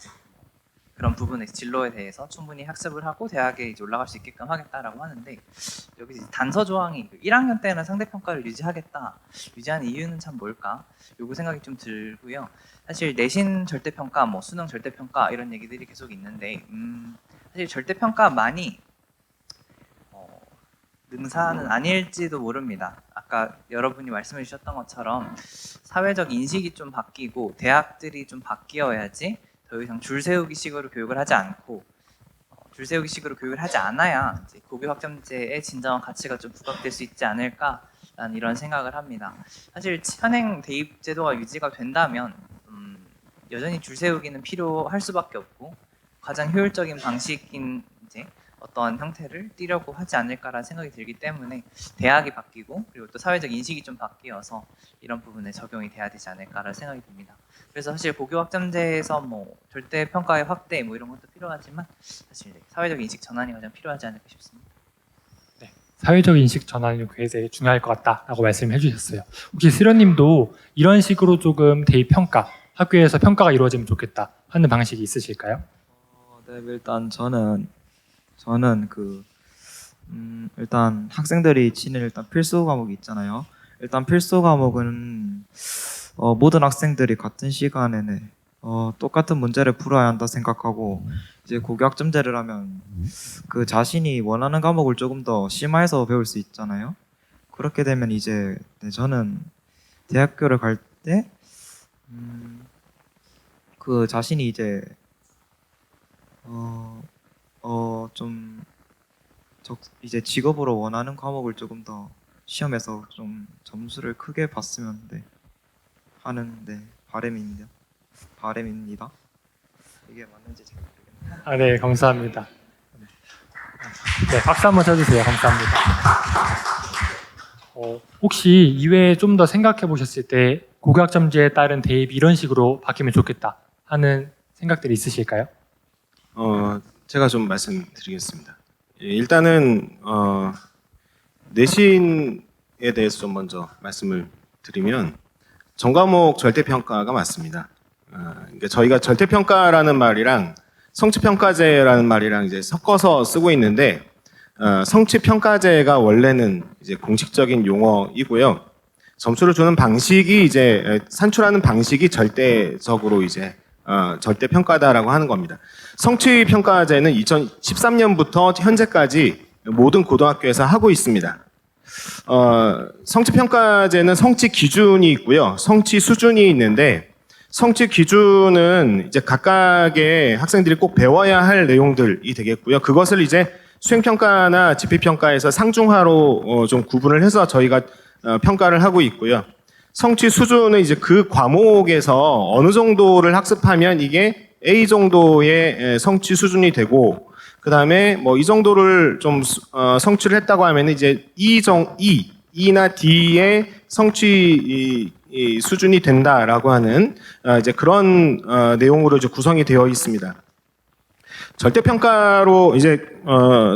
그런 부분의 진로에 대해서 충분히 학습을 하고 대학에 이제 올라갈 수 있게끔 하겠다라고 하는데, 여기 이제 단서 조항이 1학년 때는 상대평가를 유지하는 이유는 참 뭘까? 요거 생각이 좀 들고요. 사실 내신 절대평가, 뭐 수능 절대평가 이런 얘기들이 계속 있는데, 사실 절대평가만이 능사는 아닐지도 모릅니다. 아까 여러분이 말씀해 주셨던 것처럼 사회적 인식이 좀 바뀌고 대학들이 좀 바뀌어야지 더 이상 줄 세우기 식으로 교육을 하지 않고, 줄 세우기 식으로 교육을 하지 않아야 이제 고교 학점제의 진정한 가치가 좀 부각될 수 있지 않을까라는 이런 생각을 합니다. 사실 현행 대입 제도가 유지가 된다면 여전히 줄 세우기는 필요할 수밖에 없고, 가장 효율적인 방식인 이제 어떤 형태를 띠려고 하지 않을까라는 생각이 들기 때문에 대학이 바뀌고 그리고 또 사회적 인식이 좀 바뀌어서 이런 부분에 적용이 돼야 되지 않을까라는 생각이 듭니다. 그래서 사실 고교 학점제에서 뭐 절대 평가의 확대 뭐 이런 것도 필요하지만 사실 사회적 인식 전환이 가장 필요하지 않을까 싶습니다. 사회적 인식 전환이 굉장히 중요할 것 같다라고 말씀해 주셨어요. 혹시 수련님도 이런 식으로 조금 대입 평가, 학교에서 평가가 이루어지면 좋겠다 하는 방식이 있으실까요? 네, 일단 저는 일단 학생들이 치는 일단 필수 과목이 있잖아요. 일단 필수 과목은 모든 학생들이 같은 시간에 똑같은 문제를 풀어야 한다 생각하고, 이제 고교학점제를 하면 그 자신이 원하는 과목을 조금 더 심화해서 배울 수 있잖아요. 그렇게 되면 이제 저는 대학교를 갈 때 그 자신이 이제 이제 직업으로 원하는 과목을 조금 더 시험에서 좀 점수를 크게 봤으면 하는 바람입니다. 이게 맞는지 잘 모르겠네요. 네, 감사합니다. 네, 박수 한번 쳐주세요. 감사합니다. 혹시 이외에 좀 더 생각해 보셨을 때 고교학점제에 따른 대입이 이런 식으로 바뀌면 좋겠다 하는 생각들이 있으실까요? 제가 좀 말씀드리겠습니다. 일단은 내신에 대해서 좀 먼저 말씀을 드리면 전과목 절대평가가 맞습니다. 그러니까 저희가 절대평가라는 말이랑 성취평가제라는 말이랑 이제 섞어서 쓰고 있는데, 성취평가제가 원래는 이제 공식적인 용어이고요. 점수를 주는 방식이 이제 산출하는 방식이 절대적으로 이제 절대평가다라고 하는 겁니다. 성취평가제는 2013년부터 현재까지 모든 고등학교에서 하고 있습니다. 성취평가제는 성취 기준이 있고요. 성취 수준이 있는데, 성취 기준은 이제 각각의 학생들이 꼭 배워야 할 내용들이 되겠고요. 그것을 이제 수행평가나 집필평가에서 상중하로 좀 구분을 해서 저희가 평가를 하고 있고요. 성취 수준은 이제 그 과목에서 어느 정도를 학습하면 이게 A 정도의 성취 수준이 되고, 그 다음에 뭐 이 정도를 좀 성취를 했다고 하면 이제 E E나 D의 성취 이 수준이 된다라고 하는 이제 그런 내용으로 이제 구성이 되어 있습니다. 절대평가로 이제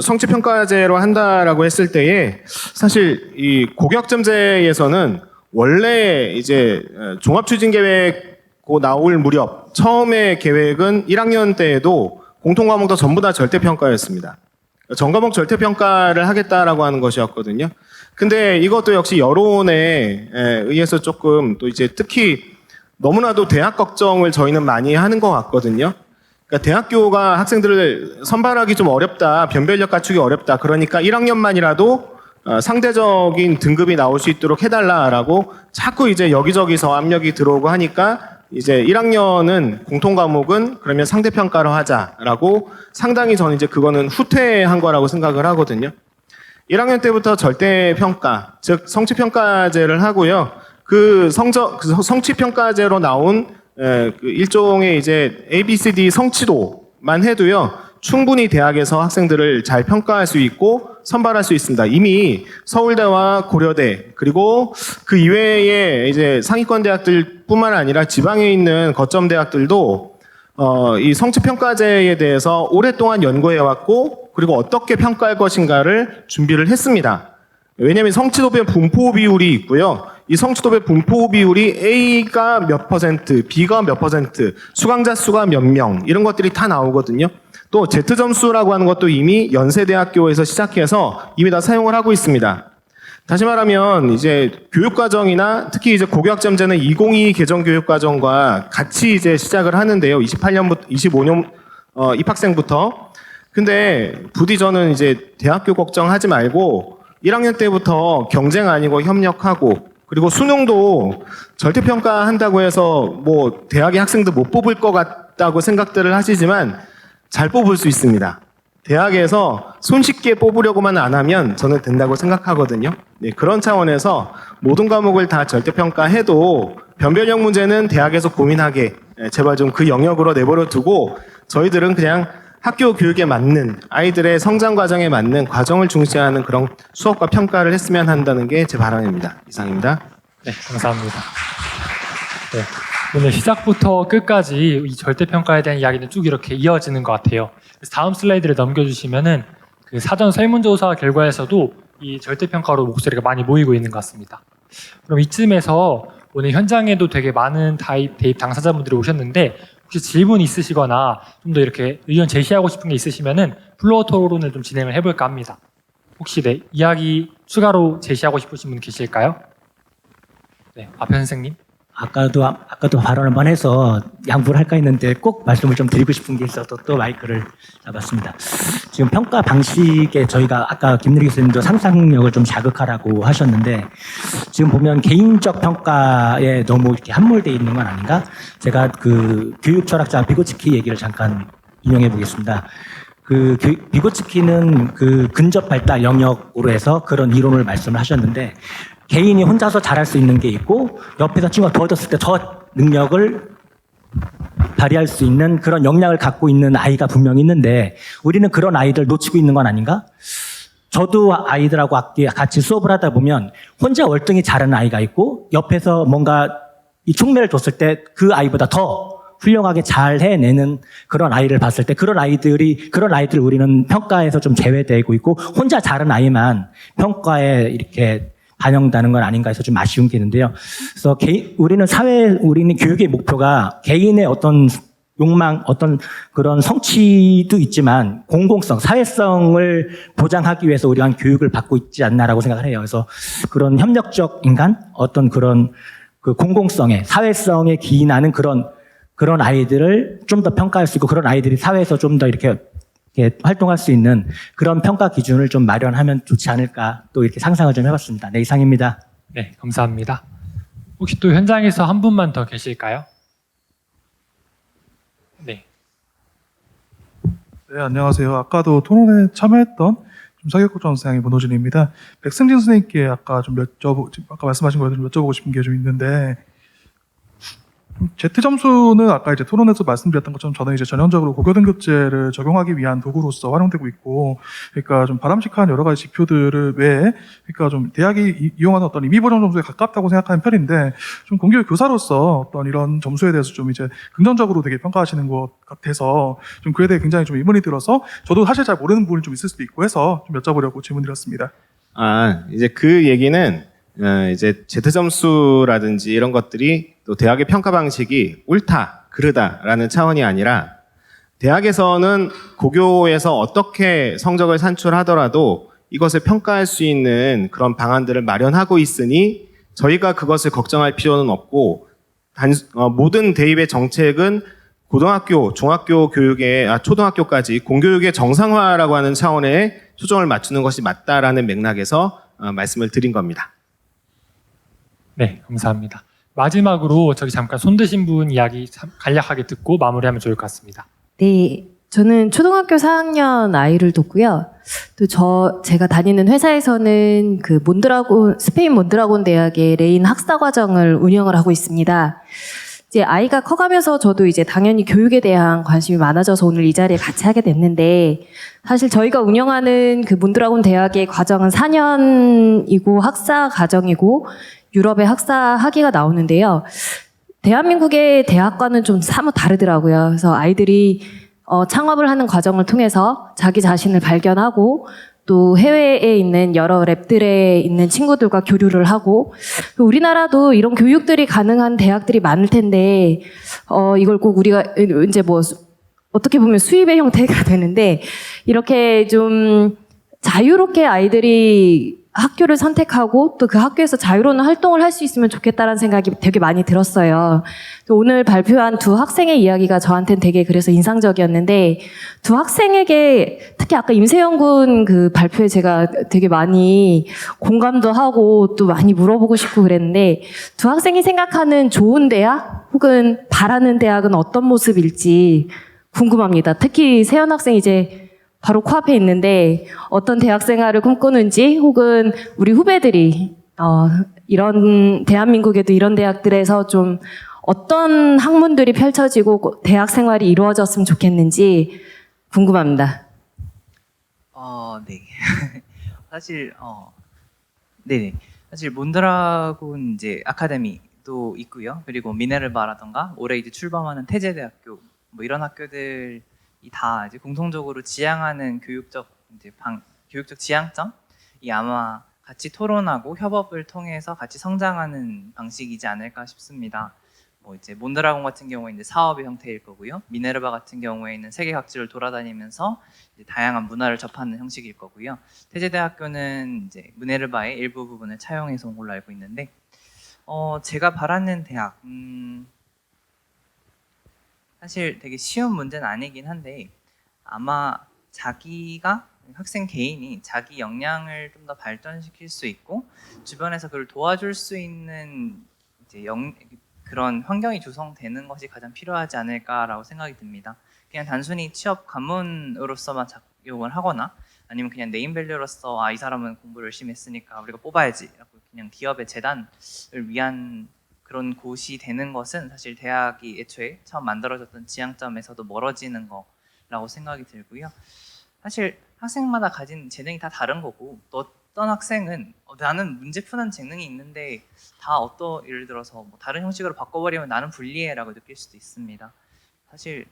성취평가제로 한다라고 했을 때에 사실 이 고교학점제에서는 원래 이제 종합추진계획 나올 무렵 처음에 계획은 1학년 때에도 공통과목도 전부 다 절대평가였습니다. 전과목 절대평가를 하겠다라고 하는 것이었거든요. 근데 이것도 역시 여론에 의해서 조금 또 이제 특히 너무나도 대학 걱정을 저희는 많이 하는 것 같거든요. 그러니까 대학교가 학생들을 선발하기 좀 어렵다, 변별력 갖추기 어렵다. 그러니까 1학년만이라도 상대적인 등급이 나올 수 있도록 해달라라고 자꾸 이제 여기저기서 압력이 들어오고 하니까 이제 1학년은 공통과목은 그러면 상대평가로 하자라고 상당히 저는 이제 그거는 후퇴한 거라고 생각을 하거든요. 1학년 때부터 절대평가, 즉 성취평가제를 하고요. 그 성취평가제로 나온 그 일종의 이제 ABCD 성취도만 해도요. 충분히 대학에서 학생들을 잘 평가할 수 있고 선발할 수 있습니다. 이미 서울대와 고려대 그리고 그 이외에 이제 상위권 대학들뿐만 아니라 지방에 있는 거점 대학들도 이 성취평가제에 대해서 오랫동안 연구해 왔고 그리고 어떻게 평가할 것인가를 준비를 했습니다. 왜냐하면 성취도별 분포 비율이 있고요. 이 성취도별 분포 비율이 A가 몇 퍼센트, B가 몇 퍼센트, 수강자 수가 몇 명 이런 것들이 다 나오거든요. 또 Z점수라고 하는 것도 이미 연세대학교에서 시작해서 이미 다 사용을 하고 있습니다. 다시 말하면 이제 교육과정이나 특히 이제 고교학점제는 2022 개정 교육과정과 같이 이제 시작을 하는데요. 28년부터 25년 입학생부터. 근데 부디 저는 이제 대학교 걱정하지 말고 1학년 때부터 경쟁 아니고 협력하고 그리고 수능도 절대평가 한다고 해서 뭐 대학의 학생들 못 뽑을 것 같다고 생각들을 하시지만 잘 뽑을 수 있습니다. 대학에서 손쉽게 뽑으려고만 안 하면 저는 된다고 생각하거든요. 네, 그런 차원에서 모든 과목을 다 절대평가해도 변별력 문제는 대학에서 고민하게 제발 좀 그 영역으로 내버려 두고 저희들은 그냥 학교 교육에 맞는 아이들의 성장 과정에 맞는 과정을 중시하는 그런 수업과 평가를 했으면 한다는 게 제 바람입니다. 이상입니다. 네, 감사합니다. 네, 오늘 시작부터 끝까지 이 절대평가에 대한 이야기는 쭉 이렇게 이어지는 것 같아요. 그래서 다음 슬라이드를 넘겨주시면은 그 사전 설문조사 결과에서도 이 절대평가로 목소리가 많이 모이고 있는 것 같습니다. 그럼 이쯤에서 오늘 현장에도 되게 많은 대입 당사자분들이 오셨는데 혹시 질문 있으시거나 좀 더 이렇게 의견 제시하고 싶은 게 있으시면은 플로어 토론을 좀 진행을 해볼까 합니다. 혹시 네, 이야기 추가로 제시하고 싶으신 분 계실까요? 네, 앞에 선생님. 아까도 발언을 한번 해서 양보를 할까 했는데 꼭 말씀을 좀 드리고 싶은 게 있어서 또 마이크를 잡았습니다. 지금 평가 방식에 저희가 아까 김누리 교수님도 상상력을 좀 자극하라고 하셨는데 지금 보면 개인적 평가에 너무 이렇게 함몰되어 있는 건 아닌가? 제가 그 교육 철학자 비고츠키 얘기를 잠깐 인용해 보겠습니다. 그 비고츠키는 그 근접 발달 영역으로 해서 그런 이론을 말씀을 하셨는데 개인이 혼자서 잘할 수 있는 게 있고 옆에서 친구가 도와줬을 때 저 능력을 발휘할 수 있는 그런 역량을 갖고 있는 아이가 분명히 있는데 우리는 그런 아이들 놓치고 있는 건 아닌가? 저도 아이들하고 같이 수업을 하다 보면 혼자 월등히 잘하는 아이가 있고 옆에서 뭔가 이 촉매를 줬을 때 그 아이보다 더 훌륭하게 잘 해내는 그런 아이를 봤을 때 그런 아이들 우리는 평가에서 좀 제외되고 있고 혼자 잘하는 아이만 평가에 이렇게 반영되는 건 아닌가 해서 좀 아쉬운 게 있는데요. 그래서 우리는 교육의 목표가 개인의 어떤 욕망, 어떤 그런 성취도 있지만 공공성, 사회성을 보장하기 위해서 우리가 교육을 받고 있지 않나라고 생각을 해요. 그래서 그런 협력적 인간, 어떤 그런 그 공공성에, 사회성에 기인하는 그런 아이들을 좀 더 평가할 수 있고 그런 아이들이 사회에서 좀 더 이렇게 활동할 수 있는 그런 평가 기준을 좀 마련하면 좋지 않을까 또 이렇게 상상을 좀 해봤습니다. 네, 이상입니다. 네, 감사합니다. 혹시 또 현장에서 한 분만 더 계실까요? 네. 네, 안녕하세요. 아까도 토론에 참여했던 사교육국정선생님 문호준입니다. 백승진 선생님께 아까 말씀하신 거에 좀 여쭤보고 싶은 게 좀 있는데 Z 점수는 아까 이제 토론에서 말씀드렸던 것처럼 저는 이제 전형적으로 고교 등급제를 적용하기 위한 도구로서 활용되고 있고, 그러니까 좀 바람직한 여러 가지 지표들을 외에, 그러니까 좀 대학이 이용하는 어떤 임의 보정 점수에 가깝다고 생각하는 편인데, 좀 공교육 교사로서 어떤 이런 점수에 대해서 좀 이제 긍정적으로 되게 평가하시는 것 같아서 좀 그에 대해 굉장히 좀 의문이 들어서 저도 사실 잘 모르는 부분이 좀 있을 수도 있고 해서 좀 여쭤보려고 질문드렸습니다. 이제 그 얘기는 이제 Z 점수라든지 이런 것들이 또 대학의 평가 방식이 옳다, 그르다라는 차원이 아니라 대학에서는 고교에서 어떻게 성적을 산출하더라도 이것을 평가할 수 있는 그런 방안들을 마련하고 있으니 저희가 그것을 걱정할 필요는 없고 모든 대입의 정책은 고등학교, 중학교 교육의 초등학교까지 공교육의 정상화라고 하는 차원에 초점을 맞추는 것이 맞다라는 맥락에서 말씀을 드린 겁니다. 네, 감사합니다. 마지막으로 저기 잠깐 손 드신 분 이야기 간략하게 듣고 마무리하면 좋을 것 같습니다. 네, 저는 초등학교 4학년 아이를 뒀고요. 또 제가 다니는 회사에서는 그 스페인 몬드라곤 대학의 레인 학사 과정을 운영을 하고 있습니다. 이제 아이가 커가면서 저도 이제 당연히 교육에 대한 관심이 많아져서 오늘 이 자리에 같이 하게 됐는데, 사실 저희가 운영하는 그 몬드라곤 대학의 과정은 4년이고 학사 과정이고 유럽의 학사 학위가 나오는데요. 대한민국의 대학과는 좀 사뭇 다르더라고요. 그래서 아이들이 창업을 하는 과정을 통해서 자기 자신을 발견하고 또 해외에 있는 여러 랩들에 있는 친구들과 교류를 하고, 우리나라도 이런 교육들이 가능한 대학들이 많을 텐데 이걸 꼭 우리가 이제 뭐 어떻게 보면 수입의 형태가 되는데 이렇게 좀 자유롭게 아이들이 학교를 선택하고 또 그 학교에서 자유로운 활동을 할 수 있으면 좋겠다라는 생각이 되게 많이 들었어요. 오늘 발표한 두 학생의 이야기가 저한테는 되게 그래서 인상적이었는데, 두 학생에게 특히 아까 임세영 군 그 발표에 제가 되게 많이 공감도 하고 또 많이 물어보고 싶고 그랬는데, 두 학생이 생각하는 좋은 대학 혹은 바라는 대학은 어떤 모습일지 궁금합니다. 특히 세연 학생 이제 바로 코앞에 있는데 어떤 대학 생활을 꿈꾸는지, 혹은 우리 후배들이 이런 대한민국에도 이런 대학들에서 좀 어떤 학문들이 펼쳐지고 대학 생활이 이루어졌으면 좋겠는지 궁금합니다. 네. 사실 네네. 사실 몬드라곤 이제 아카데미도 있고요. 그리고 미네르바라던가 올해 이제 출범하는 태제대학교 뭐 이런 학교들 다 이제 공통적으로 지향하는 교육적 지향점이 아마 같이 토론하고 협업을 통해서 같이 성장하는 방식이지 않을까 싶습니다. 뭐 이제 몬드라곤 같은 경우에 이제 사업의 형태일 거고요. 미네르바 같은 경우에는 세계 각지를 돌아다니면서 이제 다양한 문화를 접하는 형식일 거고요. 태제대학교는 이제 미네르바의 일부 부분을 차용해서 온 걸로 알고 있는데, 제가 바라는 대학, 사실 되게 쉬운 문제는 아니긴 한데, 아마 자기가 학생 개인이 자기 역량을 좀 더 발전시킬 수 있고 주변에서 그걸 도와줄 수 있는 이제 그런 환경이 조성되는 것이 가장 필요하지 않을까라고 생각이 듭니다. 그냥 단순히 취업 관문으로서만 작용을 하거나 아니면 그냥 네임밸류로서 이 사람은 공부를 열심히 했으니까 우리가 뽑아야지라고 그냥 기업의 재단을 위한 그런 곳이 되는 것은 사실 대학이 애초에 처음 만들어졌던 지향점에서도 멀어지는 거라고 생각이 들고요. 사실 학생마다 가진 재능이 다 다른 거고, 또 어떤 학생은 나는 문제 푸는 재능이 있는데 예를 들어서 뭐 다른 형식으로 바꿔버리면 나는 불리해라고 느낄 수도 있습니다. 사실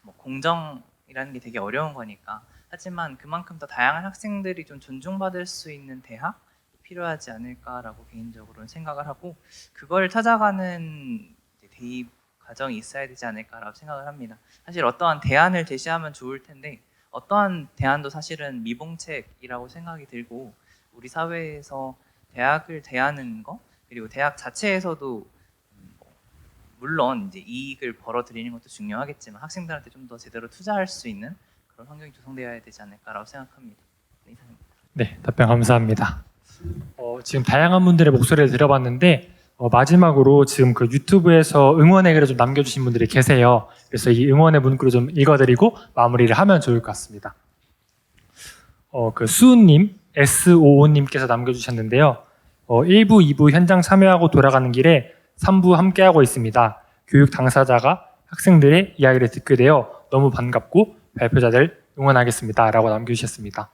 뭐 공정이라는 게 되게 어려운 거니까. 하지만 그만큼 더 다양한 학생들이 좀 존중받을 수 있는 대학 필요하지 않을까라고 개인적으로는 생각을 하고, 그걸 찾아가는 대입 과정이 있어야 되지 않을까라고 생각을 합니다. 사실 어떠한 대안을 제시하면 좋을 텐데 어떠한 대안도 사실은 미봉책이라고 생각이 들고, 우리 사회에서 대학을 대하는 거, 그리고 대학 자체에서도 물론 이제 이익을 벌어들이는 것도 중요하겠지만 학생들한테 좀 더 제대로 투자할 수 있는 그런 환경이 조성되어야 되지 않을까라고 생각합니다. 네, 이상입니다. 네, 답변 감사합니다. 지금 다양한 분들의 목소리를 들어봤는데 마지막으로 지금 그 유튜브에서 응원의 글을 좀 남겨주신 분들이 계세요. 그래서 이 응원의 문구를 좀 읽어드리고 마무리를 하면 좋을 것 같습니다. 그 수은님, SOO님께서 남겨주셨는데요. 1부, 2부 현장 참여하고 돌아가는 길에 3부 함께하고 있습니다. 교육 당사자가 학생들의 이야기를 듣게 되어 너무 반갑고 발표자들 응원하겠습니다. 라고 남겨주셨습니다.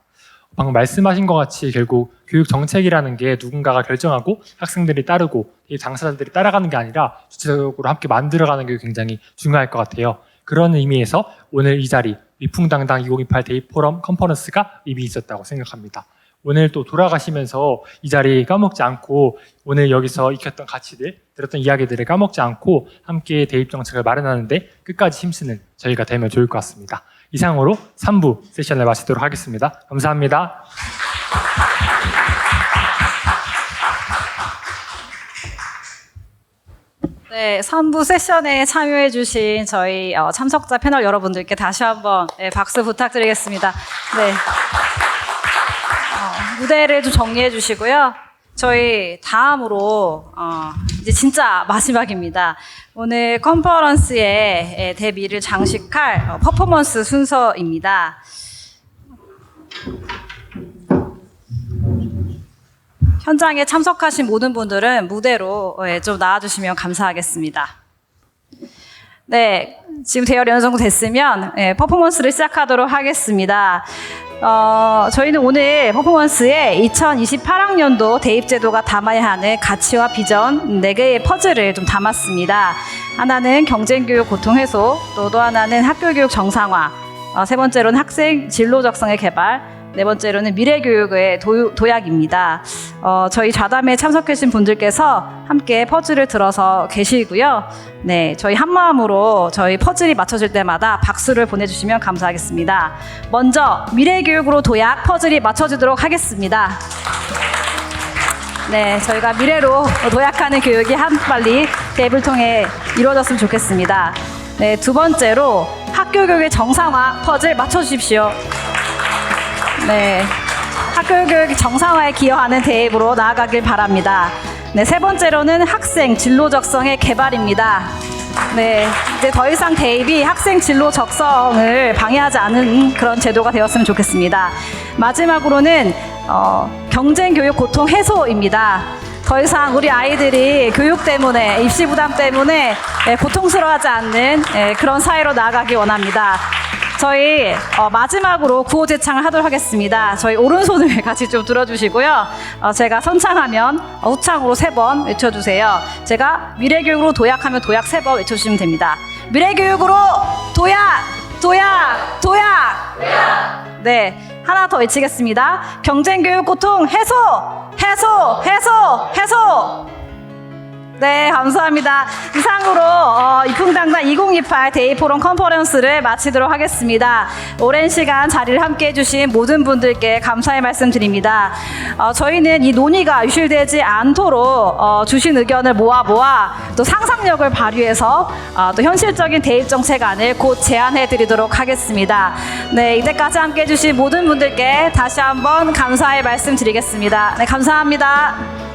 방금 말씀하신 것 같이 결국 교육 정책이라는 게 누군가가 결정하고 학생들이 따르고 이 당사자들이 따라가는 게 아니라 주체적으로 함께 만들어가는 게 굉장히 중요할 것 같아요. 그런 의미에서 오늘 이 자리 위풍당당 2028 대입 포럼 컨퍼런스가 의미 있었다고 생각합니다. 오늘 또 돌아가시면서 이 자리 까먹지 않고 오늘 여기서 익혔던 가치들, 들었던 이야기들을 까먹지 않고 함께 대입 정책을 마련하는데 끝까지 힘쓰는 저희가 되면 좋을 것 같습니다. 이상으로 3부 세션을 마치도록 하겠습니다. 감사합니다. 네, 3부 세션에 참여해주신 저희 참석자 패널 여러분들께 다시 한번 박수 부탁드리겠습니다. 네. 무대를 좀 정리해 주시고요. 저희 다음으로 이제 진짜 마지막입니다. 오늘 컨퍼런스의 데뷔를 장식할 퍼포먼스 순서입니다. 현장에 참석하신 모든 분들은 무대로 좀 나와주시면 감사하겠습니다. 네, 지금 대열이 어느 정도 됐으면 퍼포먼스를 시작하도록 하겠습니다. 저희는 오늘 퍼포먼스에 2028학년도 대입제도가 담아야 하는 가치와 비전 4개의 퍼즐을 좀 담았습니다. 하나는 경쟁교육 고통 해소, 또 하나는 학교교육 정상화, 세 번째로는 학생 진로 적성의 개발, 네 번째로는 미래교육의 도약입니다. 저희 좌담에 참석해주신 분들께서 함께 퍼즐을 들어서 계시고요. 네, 저희 한마음으로 저희 퍼즐이 맞춰질 때마다 박수를 보내주시면 감사하겠습니다. 먼저 미래교육으로 도약 퍼즐이 맞춰지도록 하겠습니다. 네, 저희가 미래로 도약하는 교육이 빨리 대입을 통해 이루어졌으면 좋겠습니다. 네, 두 번째로 학교교육의 정상화 퍼즐 맞춰주십시오. 네, 학교교육 정상화에 기여하는 대입으로 나아가길 바랍니다. 네, 세 번째로는 학생 진로 적성의 개발입니다. 네, 이제 더 이상 대입이 학생 진로 적성을 방해하지 않은 그런 제도가 되었으면 좋겠습니다. 마지막으로는 경쟁교육 고통 해소입니다. 더 이상 우리 아이들이 교육 때문에, 입시 부담 때문에 고통스러워하지 않는 그런 사회로 나아가기 원합니다. 저희 마지막으로 구호제창을 하도록 하겠습니다. 저희 오른손을 같이 좀 들어주시고요. 제가 선창하면 후창으로 3번 외쳐주세요. 제가 미래교육으로 도약하면 도약 3번 외쳐주시면 됩니다. 미래교육으로 도약! 도약! 도약! 도약! 네, 하나 더 외치겠습니다. 경쟁교육 고통 해소! 해소! 해소! 해소! 네, 감사합니다. 이상으로 위풍당당 2028 대입포럼 컨퍼런스를 마치도록 하겠습니다. 오랜 시간 자리를 함께해 주신 모든 분들께 감사의 말씀 드립니다. 저희는 이 논의가 유실되지 않도록 주신 의견을 모아 또 상상력을 발휘해서 또 현실적인 대입 정책안을 곧 제안해 드리도록 하겠습니다. 네, 이때까지 함께해 주신 모든 분들께 다시 한번 감사의 말씀 드리겠습니다. 네, 감사합니다.